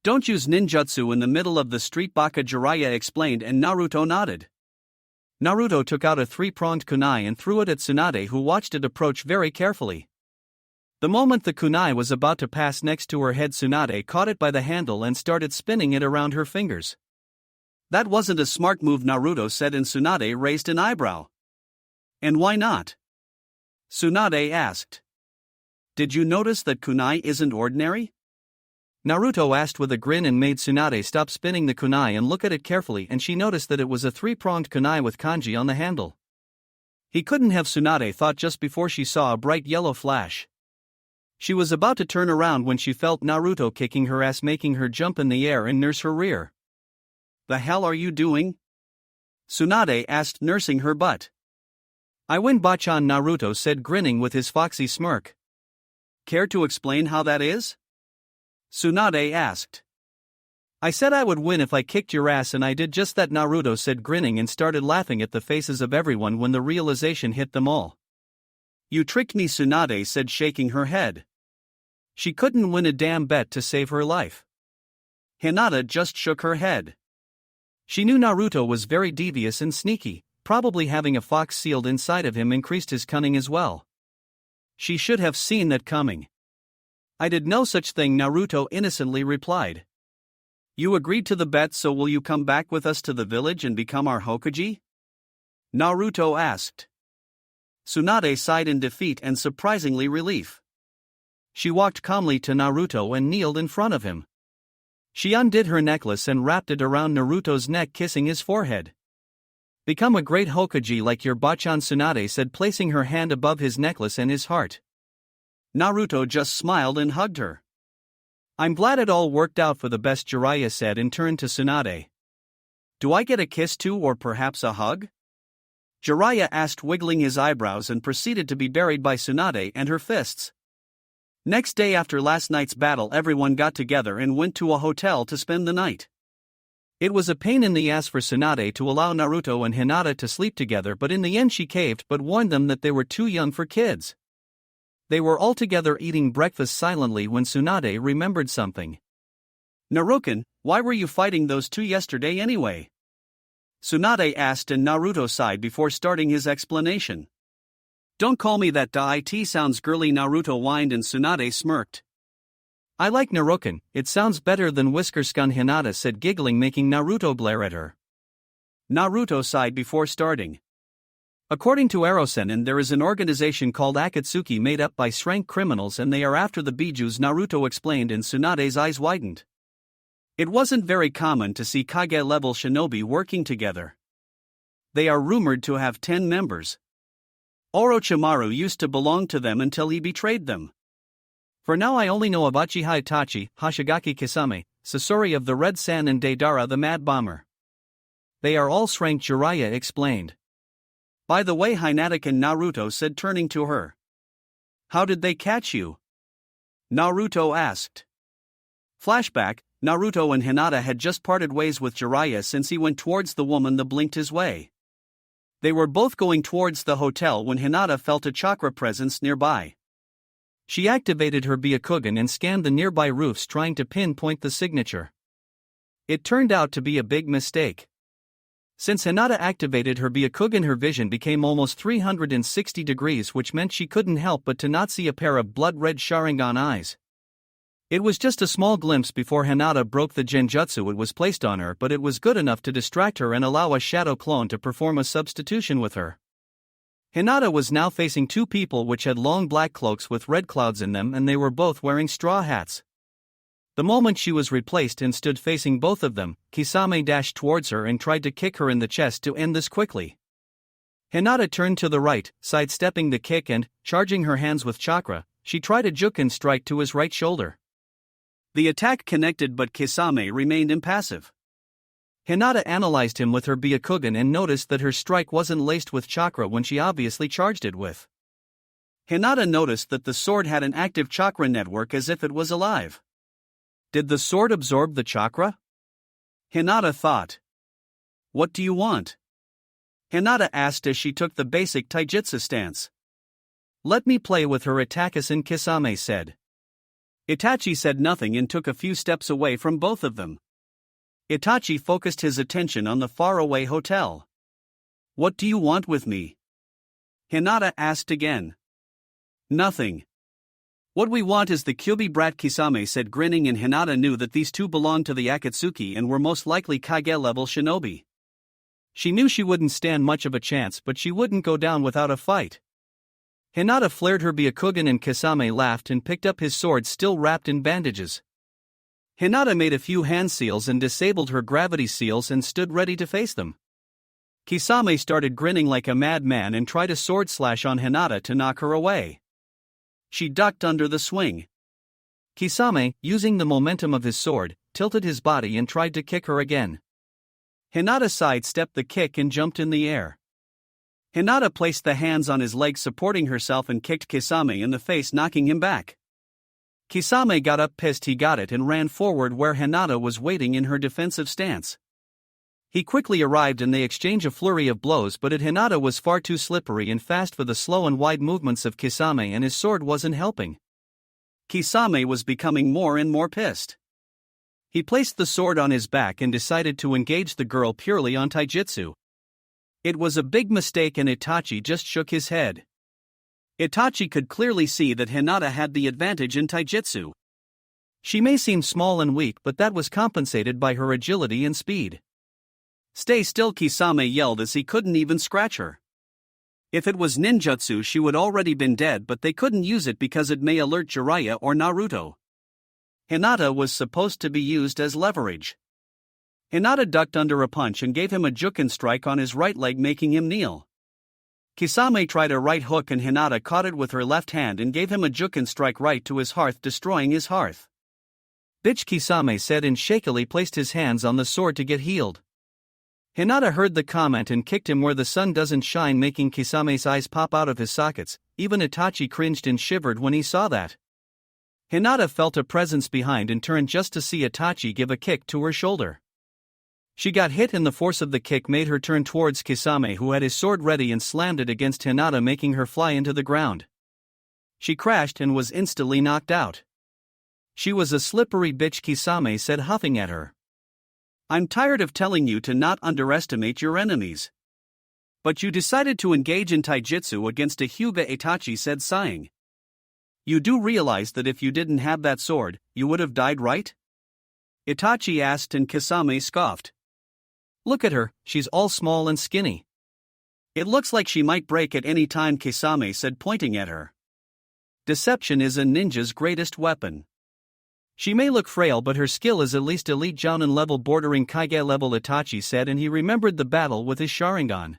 Don't use ninjutsu in the middle of the street, Baka, Jiraiya explained, and Naruto nodded. Naruto took out a three-pronged kunai and threw it at Tsunade, who watched it approach very carefully. The moment the kunai was about to pass next to her head, Tsunade caught it by the handle and started spinning it around her fingers. That wasn't a smart move, Naruto said, and Tsunade raised an eyebrow. And why not? Tsunade asked. Did you notice that kunai isn't ordinary? Naruto asked with a grin and made Tsunade stop spinning the kunai and look at it carefully, and she noticed that it was a three-pronged kunai with kanji on the handle. He couldn't have, Tsunade thought just before she saw a bright yellow flash. She was about to turn around when she felt Naruto kicking her ass, making her jump in the air and nurse her rear. The hell are you doing? Tsunade asked, nursing her butt. I win, Bachan, Naruto said, grinning with his foxy smirk. Care to explain how that is? Tsunade asked. I said I would win if I kicked your ass, and I did just that, Naruto said, grinning, and started laughing at the faces of everyone when the realization hit them all. You tricked me, Tsunade said, shaking her head. She couldn't win a damn bet to save her life. Hinata just shook her head. She knew Naruto was very devious and sneaky, probably having a fox sealed inside of him increased his cunning as well. She should have seen that coming. I did no such thing, Naruto innocently replied. You agreed to the bet, so will you come back with us to the village and become our Hokage? Naruto asked. Tsunade sighed in defeat and surprisingly relief. She walked calmly to Naruto and kneeled in front of him. She undid her necklace and wrapped it around Naruto's neck, kissing his forehead. Become a great Hokage like your Bachan, Tsunade said, placing her hand above his necklace and his heart. Naruto just smiled and hugged her. I'm glad it all worked out for the best, Jiraiya said and turned to Tsunade. Do I get a kiss too, or perhaps a hug? Jiraiya asked, wiggling his eyebrows, and proceeded to be buried by Tsunade and her fists. Next day after last night's battle, everyone got together and went to a hotel to spend the night. It was a pain in the ass for Tsunade to allow Naruto and Hinata to sleep together, but in the end she caved but warned them that they were too young for kids. They were all together eating breakfast silently when Tsunade remembered something. Naruken, why were you fighting those two yesterday anyway? Tsunade asked, and Naruto sighed before starting his explanation. Don't call me that, it sounds girly, Naruto whined, and Tsunade smirked. I like Naruken, it sounds better than Whiskerskun, Hinata said, giggling, making Naruto glare at her. Naruto sighed before starting. According to Erosenin, there is an organization called Akatsuki made up by rank criminals, and they are after the Bijus, Naruto explained, and Tsunade's eyes widened. It wasn't very common to see Kage-level shinobi working together. They are rumored to have 10 members. Orochimaru used to belong to them until he betrayed them. For now I only know of Uchiha Itachi, Hoshigaki Kisame, Sasori of the Red Sand, and Deidara the Mad Bomber. They are all rank, Jiraiya explained. By the way, Hinata, and Naruto said, turning to her. How did they catch you? Naruto asked. Flashback, Naruto and Hinata had just parted ways with Jiraiya since he went towards the woman that blinked his way. They were both going towards the hotel when Hinata felt a chakra presence nearby. She activated her Byakugan and scanned the nearby roofs trying to pinpoint the signature. It turned out to be a big mistake. Since Hinata activated her Byakugan, her vision became almost 360 degrees, which meant she couldn't help but to not see a pair of blood-red Sharingan eyes. It was just a small glimpse before Hinata broke the genjutsu it was placed on her, but it was good enough to distract her and allow a shadow clone to perform a substitution with her. Hinata was now facing two people which had long black cloaks with red clouds in them, and they were both wearing straw hats. The moment she was replaced and stood facing both of them, Kisame dashed towards her and tried to kick her in the chest to end this quickly. Hinata turned to the right, sidestepping the kick, and, charging her hands with chakra, she tried a Juken strike to his right shoulder. The attack connected, but Kisame remained impassive. Hinata analyzed him with her Byakugan and noticed that her strike wasn't laced with chakra when she obviously charged it with. Hinata noticed that the sword had an active chakra network as if it was alive. Did the sword absorb the chakra? Hinata thought. What do you want? Hinata asked as she took the basic taijutsu stance. Let me play with her Itachi-san, Kisame said. Itachi said nothing and took a few steps away from both of them. Itachi focused his attention on the faraway hotel. What do you want with me? Hinata asked again. Nothing. What we want is the Kyuubi brat, Kisame said, grinning, and Hinata knew that these two belonged to the Akatsuki and were most likely Kage-level shinobi. She knew she wouldn't stand much of a chance, but she wouldn't go down without a fight. Hinata flared her Byakugan and Kisame laughed and picked up his sword still wrapped in bandages. Hinata made a few hand seals and disabled her gravity seals and stood ready to face them. Kisame started grinning like a madman and tried a sword slash on Hinata to knock her away. She ducked under the swing. Kisame, using the momentum of his sword, tilted his body and tried to kick her again. Hinata sidestepped the kick and jumped in the air. Hinata placed the hands on his legs supporting herself and kicked Kisame in the face, knocking him back. Kisame got up pissed he got it and ran forward where Hinata was waiting in her defensive stance. He quickly arrived and they exchanged a flurry of blows, but Hinata was far too slippery and fast for the slow and wide movements of Kisame, and his sword wasn't helping. Kisame was becoming more and more pissed. He placed the sword on his back and decided to engage the girl purely on taijutsu. It was a big mistake and Itachi just shook his head. Itachi could clearly see that Hinata had the advantage in taijutsu. She may seem small and weak, but that was compensated by her agility and speed. Stay still, Kisame yelled as he couldn't even scratch her. If it was ninjutsu she would already been dead, but they couldn't use it because it may alert Jiraiya or Naruto. Hinata was supposed to be used as leverage. Hinata ducked under a punch and gave him a Juken strike on his right leg, making him kneel. Kisame tried a right hook and Hinata caught it with her left hand and gave him a Juken strike right to his hearth, destroying his hearth. Bitch, Kisame said and shakily placed his hands on the sword to get healed. Hinata heard the comment and kicked him where the sun doesn't shine, making Kisame's eyes pop out of his sockets. Even Itachi cringed and shivered when he saw that. Hinata felt a presence behind and turned just to see Itachi give a kick to her shoulder. She got hit and the force of the kick made her turn towards Kisame, who had his sword ready, and slammed it against Hinata, making her fly into the ground. She crashed and was instantly knocked out. She was a slippery bitch, Kisame said, huffing at her. I'm tired of telling you to not underestimate your enemies. But you decided to engage in taijutsu against a Hyuga, Itachi said, sighing. You do realize that if you didn't have that sword, you would have died, right? Itachi asked and Kisame scoffed. Look at her, she's all small and skinny. It looks like she might break at any time, Kisame said, pointing at her. Deception is a ninja's greatest weapon. She may look frail, but her skill is at least elite Jounin level, bordering Kage level, Itachi said, and he remembered the battle with his Sharingan.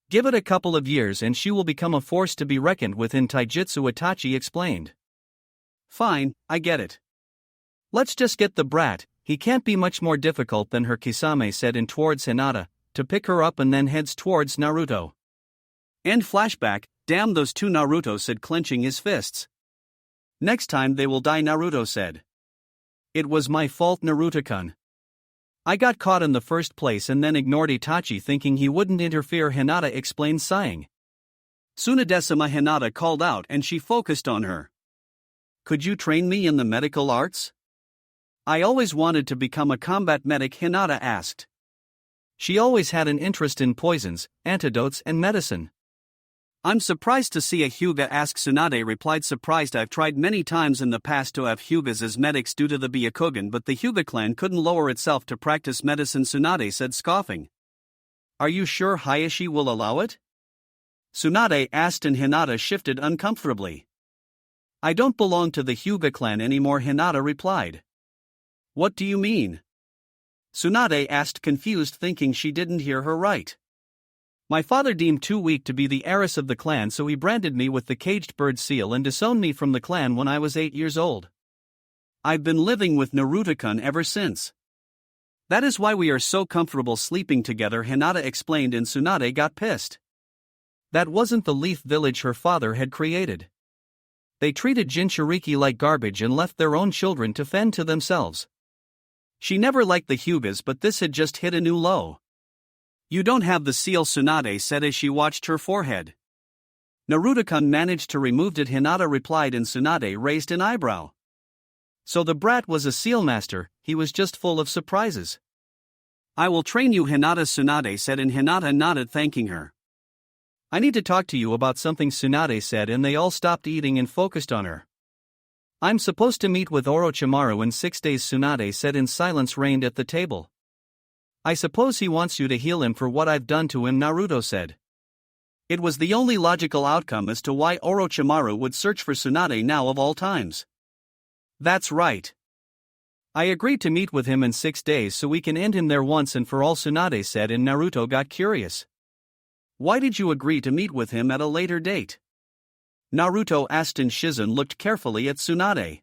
Give it a couple of years and she will become a force to be reckoned with in taijutsu, Itachi explained. Fine, I get it. Let's just get the brat, he can't be much more difficult than her, Kisame said, and towards Hinata, to pick her up, and then heads towards Naruto. End flashback. Damn those two, Naruto said, clenching his fists. Next time they will die, Naruto said. It was my fault, Naruto-kun. I got caught in the first place and then ignored Itachi thinking he wouldn't interfere, Hinata explained, sighing. Tsunadesima, Hinata called out, and she focused on her. Could you train me in the medical arts? I always wanted to become a combat medic, Hinata asked. She always had an interest in poisons, antidotes, and medicine. I'm surprised to see a Hyuga ask, Tsunade replied, surprised. I've tried many times in the past to have Hyugas as medics due to the Byakugan, but the Hyuga clan couldn't lower itself to practice medicine, Tsunade said, scoffing. Are you sure Hayashi will allow it? Tsunade asked, and Hinata shifted uncomfortably. I don't belong to the Hyuga clan anymore, Hinata replied. What do you mean? Tsunade asked, confused, thinking she didn't hear her right. My father deemed too weak to be the heiress of the clan, so he branded me with the caged bird seal and disowned me from the clan when I was 8 years old. I've been living with Naruto-kun ever since. That is why we are so comfortable sleeping together, Hinata explained, and Tsunade got pissed. That wasn't the Leaf village her father had created. They treated Jinchuriki like garbage and left their own children to fend to themselves. She never liked the Hyugas, but this had just hit a new low. You don't have the seal, Tsunade said as she watched her forehead. Naruto-kun managed to remove it, Hinata replied, and Tsunade raised an eyebrow. So the brat was a seal master, he was just full of surprises. I will train you, Hinata, Tsunade said, and Hinata nodded, thanking her. I need to talk to you about something, Tsunade said, and they all stopped eating and focused on her. I'm supposed to meet with Orochimaru in 6 days, Tsunade said, and silence reigned at the table. I suppose he wants you to heal him for what I've done to him, Naruto said. It was the only logical outcome as to why Orochimaru would search for Tsunade now of all times. That's right. I agreed to meet with him in 6 days so we can end him there once and for all, Tsunade said, and Naruto got curious. Why did you agree to meet with him at a later date? Naruto asked, and Shizun looked carefully at Tsunade.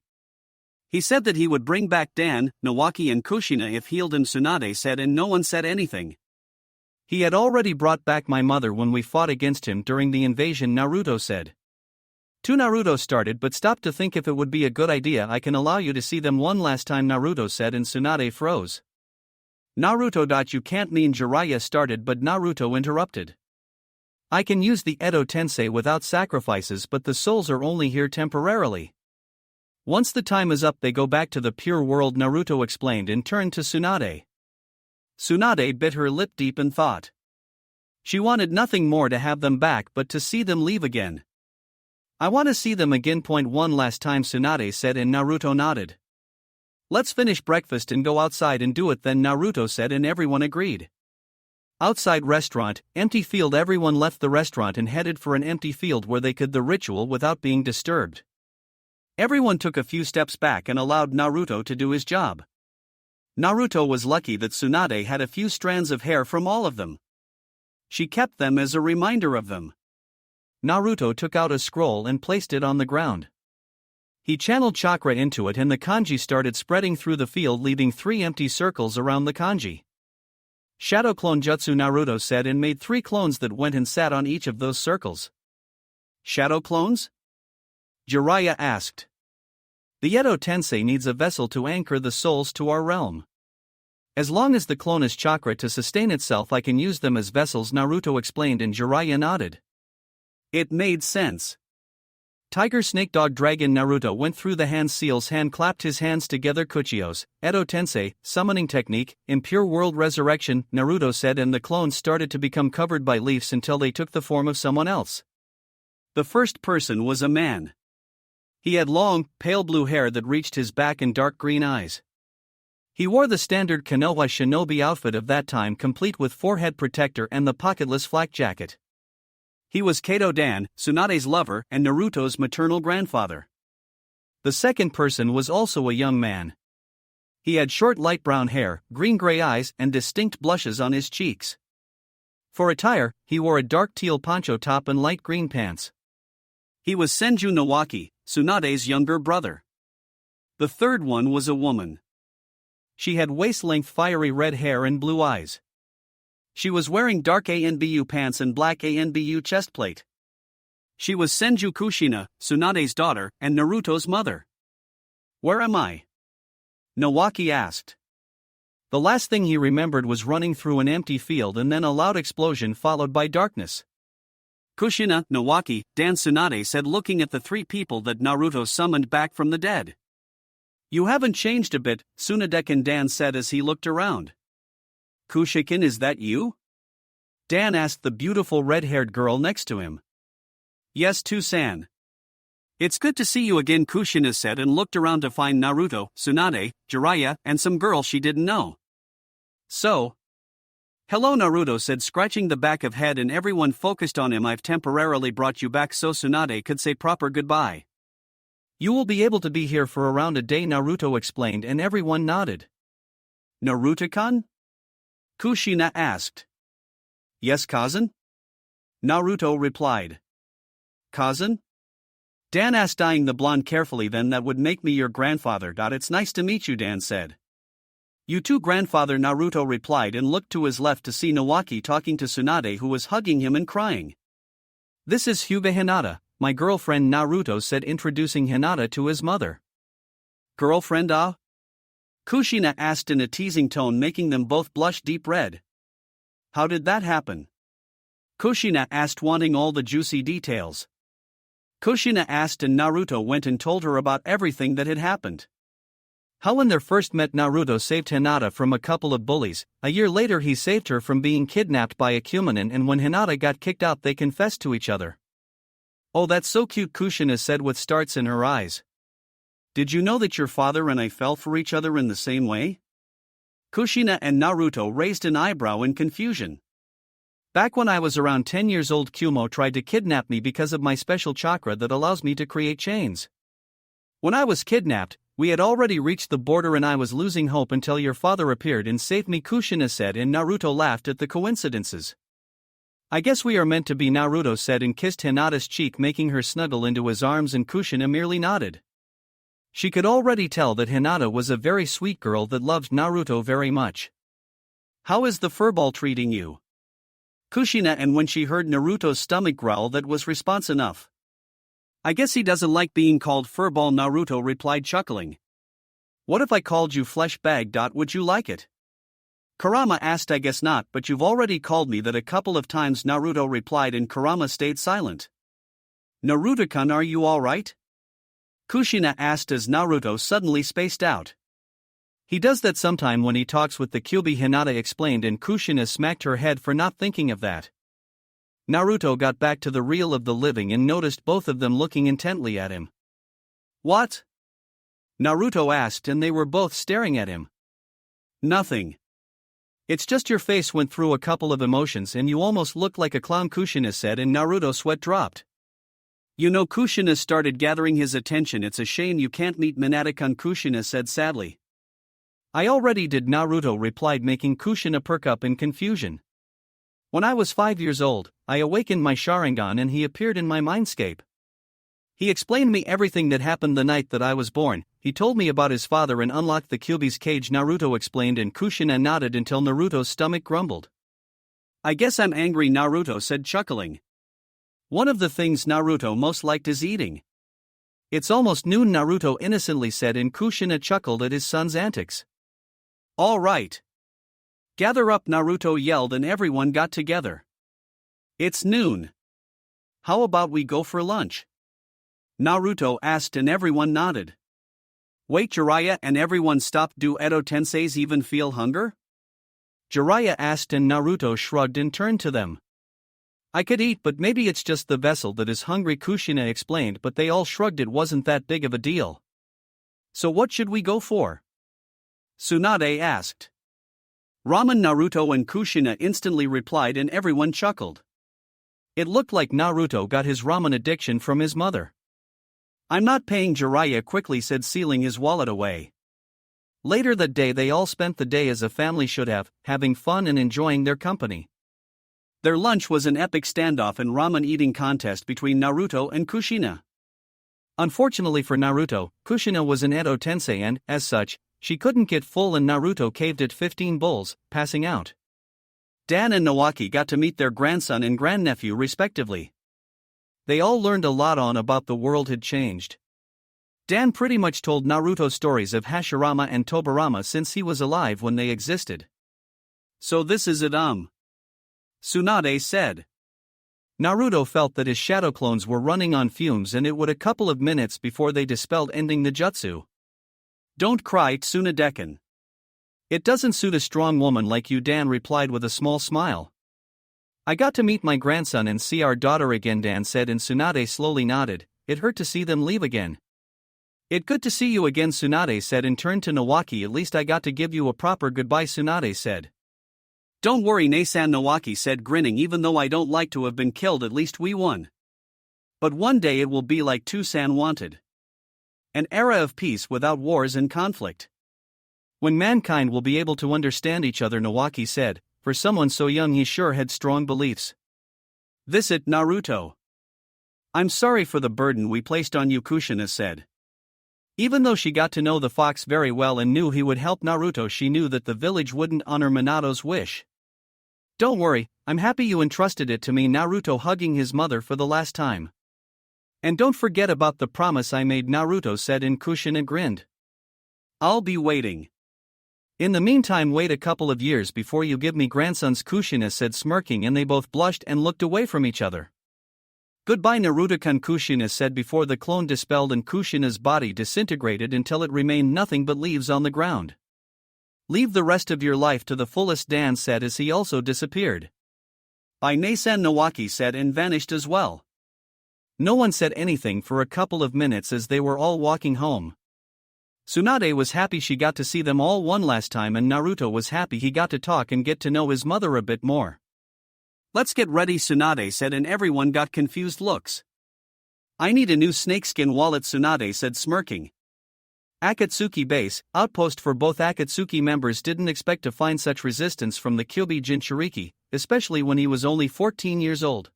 He said that he would bring back Dan, Nawaki and Kushina if healed him, Tsunade said, and no one said anything. He had already brought back my mother when we fought against him during the invasion, Naruto said. Naruto started but stopped to think if it would be a good idea. I can allow you to see them one last time, Naruto said, and Tsunade froze. Naruto. You can't mean Jiraiya started, but Naruto interrupted. I can use the Edo Tensei without sacrifices, but the souls are only here temporarily. Once the time is up they go back to the pure world, Naruto explained and turned to Tsunade. Tsunade bit her lip deep in thought. She wanted nothing more to have them back but to see them leave again. I want to see them again. One last time, Tsunade said, and Naruto nodded. Let's finish breakfast and go outside and do it then, Naruto said, and everyone agreed. Outside restaurant, empty field. Everyone left the restaurant and headed for an empty field where they could do the ritual without being disturbed. Everyone took a few steps back and allowed Naruto to do his job. Naruto was lucky that Tsunade had a few strands of hair from all of them. She kept them as a reminder of them. Naruto took out a scroll and placed it on the ground. He channeled chakra into it and the kanji started spreading through the field, leaving 3 empty circles around the kanji. Shadow clone jutsu, Naruto said, and made 3 clones that went and sat on each of those circles. Shadow clones? Jiraiya asked. The Edo Tensei needs a vessel to anchor the souls to our realm. As long as the clone has chakra to sustain itself, I can use them as vessels, Naruto explained, and Jiraiya nodded. It made sense. Tiger, snake, dog, dragon. Naruto went through the hand seals, hand clapped his hands together. Kuchios, Edo Tensei, summoning technique, impure world resurrection, Naruto said, and the clones started to become covered by leaves until they took the form of someone else. The first person was a man. He had long, pale blue hair that reached his back and dark green eyes. He wore the standard Konoha shinobi outfit of that time, complete with forehead protector and the pocketless flak jacket. He was Kato Dan, Tsunade's lover and Naruto's maternal grandfather. The second person was also a young man. He had short light brown hair, green-gray eyes, and distinct blushes on his cheeks. For attire, he wore a dark teal poncho top and light green pants. He was Senju Nawaki, Tsunade's younger brother. The third one was a woman. She had waist-length fiery red hair and blue eyes. She was wearing dark ANBU pants and black ANBU chestplate. She was Senju Kushina, Tsunade's daughter, and Naruto's mother. Where am I? Nawaki asked. The last thing he remembered was running through an empty field and then a loud explosion followed by darkness. Kushina, Nawaki, Dan, Tsunade said, looking at the three people that Naruto summoned back from the dead. You haven't changed a bit, Tsunade Dan said as he looked around. Kushikin, is that you? Dan asked the beautiful red-haired girl next to him. Yes, Tusan. It's good to see you again, Kushina said and looked around to find Naruto, Tsunade, Jiraiya, and some girl she didn't know. So? Hello, Naruto said, scratching the back of head, and everyone focused on him. I've temporarily brought you back so Tsunade could say proper goodbye. You will be able to be here for around a day, Naruto explained, and everyone nodded. Naruto-kun? Kushina asked. Yes, cousin? Naruto replied. Cousin? Dan asked, eyeing the blonde carefully. Then that would make me your grandfather. It's nice to meet you, Dan said. You too, grandfather, Naruto replied and looked to his left to see Nawaki talking to Tsunade, who was hugging him and crying. This is Hyuga Hinata, my girlfriend, Naruto said, introducing Hinata to his mother. Girlfriend, ah? Kushina asked in a teasing tone, making them both blush deep red. How did that happen? Kushina asked, wanting all the juicy details. Kushina asked, and Naruto went and told her about everything that had happened. How when they first met, Naruto saved Hinata from a couple of bullies. A year later he saved her from being kidnapped by a Kuminin, and when Hinata got kicked out they confessed to each other. Oh, that's so cute, Kushina said with stars in her eyes. Did you know that your father and I fell for each other in the same way? Kushina and Naruto raised an eyebrow in confusion. Back when I was around 10 years old, Kumo tried to kidnap me because of my special chakra that allows me to create chains. When I was kidnapped, we had already reached the border and I was losing hope until your father appeared and saved me, Kushina said, and Naruto laughed at the coincidences. I guess we are meant to be, Naruto said and kissed Hinata's cheek, making her snuggle into his arms, and Kushina merely nodded. She could already tell that Hinata was a very sweet girl that loved Naruto very much. How is the furball treating you? Kushina, and when she heard Naruto's stomach growl, that was response enough. I guess he doesn't like being called furball, Naruto replied, chuckling. What if I called you flesh bag? Would you like it? Kurama asked. I guess not, but you've already called me that a couple of times, Naruto replied, and Kurama stayed silent. Naruto-kun, are you alright? Kushina asked as Naruto suddenly spaced out. He does that sometime when he talks with the Kyuubi, Hinata explained, and Kushina smacked her head for not thinking of that. Naruto got back to the reel of the living and noticed both of them looking intently at him. What? Naruto asked, and they were both staring at him. Nothing. It's just your face went through a couple of emotions and you almost look like a clown, Kushina said, and Naruto's sweat dropped. You know, Kushina started gathering his attention. It's a shame you can't meet Minato-kun, Kushina said sadly. I already did, Naruto replied, making Kushina perk up in confusion. When I was 5 years old, I awakened my Sharingan and he appeared in my mindscape. He explained me everything that happened the night that I was born. He told me about his father and unlocked the Kyuubi's cage, Naruto explained, and Kushina nodded until Naruto's stomach grumbled. I guess I'm angry, Naruto said, chuckling. One of the things Naruto most liked is eating. It's almost noon, Naruto innocently said, and Kushina chuckled at his son's antics. All right. Gather up, Naruto yelled, and everyone got together. It's noon. How about we go for lunch? Naruto asked, and everyone nodded. Wait, Jiraiya, and everyone stopped. Do Edo Tenseis even feel hunger? Jiraiya asked, and Naruto shrugged and turned to them. I could eat, but maybe it's just the vessel that is hungry, Kushina explained, but they all shrugged. It wasn't that big of a deal. So what should we go for? Tsunade asked. Ramen, Naruto and Kushina instantly replied, and everyone chuckled. It looked like Naruto got his ramen addiction from his mother. I'm not paying, Jiraiya quickly said, sealing his wallet away. Later that day they all spent the day as a family should have, having fun and enjoying their company. Their lunch was an epic standoff and ramen eating contest between Naruto and Kushina. Unfortunately for Naruto, Kushina was an Edo Tensei and, as such, she couldn't get full, and Naruto caved at 15 bowls, passing out. Dan and Nawaki got to meet their grandson and grandnephew respectively. They all learned a lot on about the world had changed. Dan pretty much told Naruto stories of Hashirama and Tobirama since he was alive when they existed. So this is it, Tsunade said. Naruto felt that his shadow clones were running on fumes and it would a couple of minutes before they dispelled, ending the jutsu. Don't cry, Tsunade-kun. It doesn't suit a strong woman like you, Dan replied with a small smile. I got to meet my grandson and see our daughter again, Dan said, and Tsunade slowly nodded. It hurt to see them leave again. It good to see you again, Tsunade said, and turned to Nawaki. At least I got to give you a proper goodbye, Tsunade said. Don't worry, Nasan, Nawaki said, grinning. Even though I don't like to have been killed, at least we won. But one day it will be like Tusan wanted. An era of peace without wars and conflict. When mankind will be able to understand each other, Nawaki said. For someone so young, he sure had strong beliefs. Visit Naruto. I'm sorry for the burden we placed on you, Kushina said. Even though she got to know the fox very well and knew he would help Naruto, she knew that the village wouldn't honor Minato's wish. Don't worry, I'm happy you entrusted it to me, Naruto hugging his mother for the last time. And don't forget about the promise I made, Naruto said, and Kushina grinned. I'll be waiting. In the meantime, wait a couple of years before you give me grandsons, Kushina said, smirking, and they both blushed and looked away from each other. Goodbye, Naruto-kun, Kushina said before the clone dispelled and Kushina's body disintegrated until it remained nothing but leaves on the ground. Leave the rest of your life to the fullest, Dan said as he also disappeared. Bye, Nasan, Nawaki said, and vanished as well. No one said anything for a couple of minutes as they were all walking home. Tsunade was happy she got to see them all one last time, and Naruto was happy he got to talk and get to know his mother a bit more. Let's get ready, Tsunade said, and everyone got confused looks. I need a new snakeskin wallet, Tsunade said, smirking. Akatsuki base, outpost for both Akatsuki members, didn't expect to find such resistance from the Kyuubi Jinchuriki, especially when he was only 14 years old.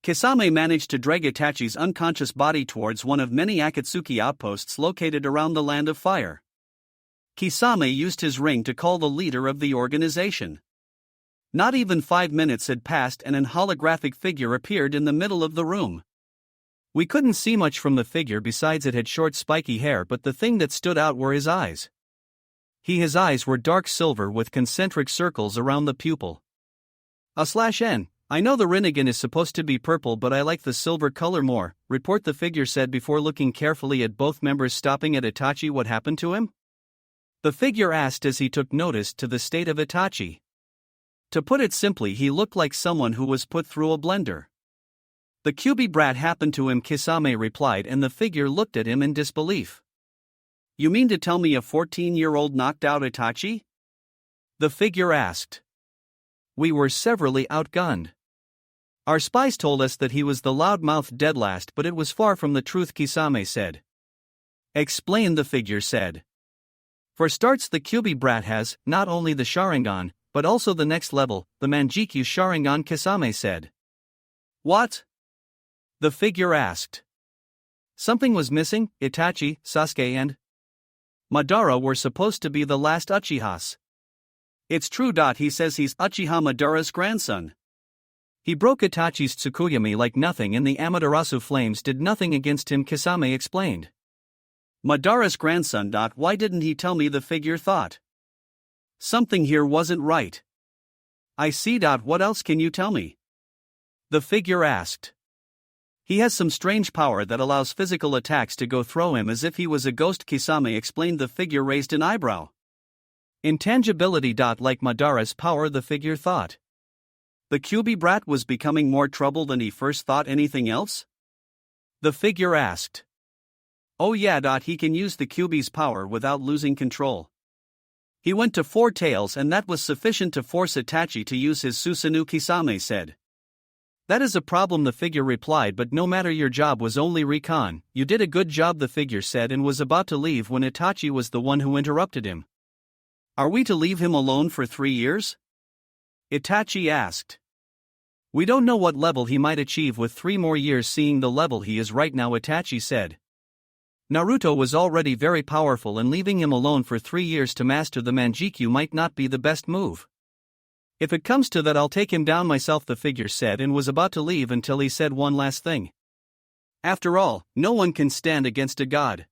Kisame managed to drag Itachi's unconscious body towards one of many Akatsuki outposts located around the Land of Fire. Kisame used his ring to call the leader of the organization. Not even 5 minutes had passed and an holographic figure appeared in the middle of the room. We couldn't see much from the figure besides it had short spiky hair, but the thing that stood out were his eyes. His eyes were dark silver with concentric circles around the pupil. /N. I know the Rinnegan is supposed to be purple, but I like the silver color more, report the figure said before looking carefully at both members, stopping at Itachi. What happened to him? The figure asked as he took notice to the state of Itachi. To put it simply, he looked like someone who was put through a blender. The Kyuubi brat happened to him, Kisame replied, and the figure looked at him in disbelief. You mean to tell me a 14-year-old knocked out Itachi? The figure asked. We were severally outgunned. Our spies told us that he was the loudmouthed dead last, but it was far from the truth, Kisame said. Explain, the figure said. For starts, the Kyuubi brat has, not only the Sharingan, but also the next level, the Manjikyu Sharingan, Kisame said. What? The figure asked. Something was missing. Itachi, Sasuke and Madara were supposed to be the last Uchihas. It's true. He says he's Uchiha Madara's grandson. He broke Itachi's Tsukuyomi like nothing, and the Amaterasu flames did nothing against him, Kisame explained. Madara's grandson. Why didn't he tell me? The figure thought. Something here wasn't right. I see. What else can you tell me? The figure asked. He has some strange power that allows physical attacks to go through him as if he was a ghost, Kisame explained. The figure raised an eyebrow. Intangibility. Like Madara's power, the figure thought. The Kyuubi brat was becoming more trouble than he first thought. Anything else? The figure asked. Oh yeah. He can use the Kyuubi's power without losing control. He went to 4 tails and that was sufficient to force Itachi to use his Susanoo, Kisame said. That is a problem, the figure replied, but no matter, your job was only recon. You did a good job, the figure said, and was about to leave when Itachi was the one who interrupted him. Are we to leave him alone for 3 years? Itachi asked. We don't know what level he might achieve with 3 more years, seeing the level he is right now, Itachi said. Naruto was already very powerful, and leaving him alone for 3 years to master the Manjikyu might not be the best move. If it comes to that, I'll take him down myself, the figure said, and was about to leave until he said one last thing. After all, no one can stand against a god.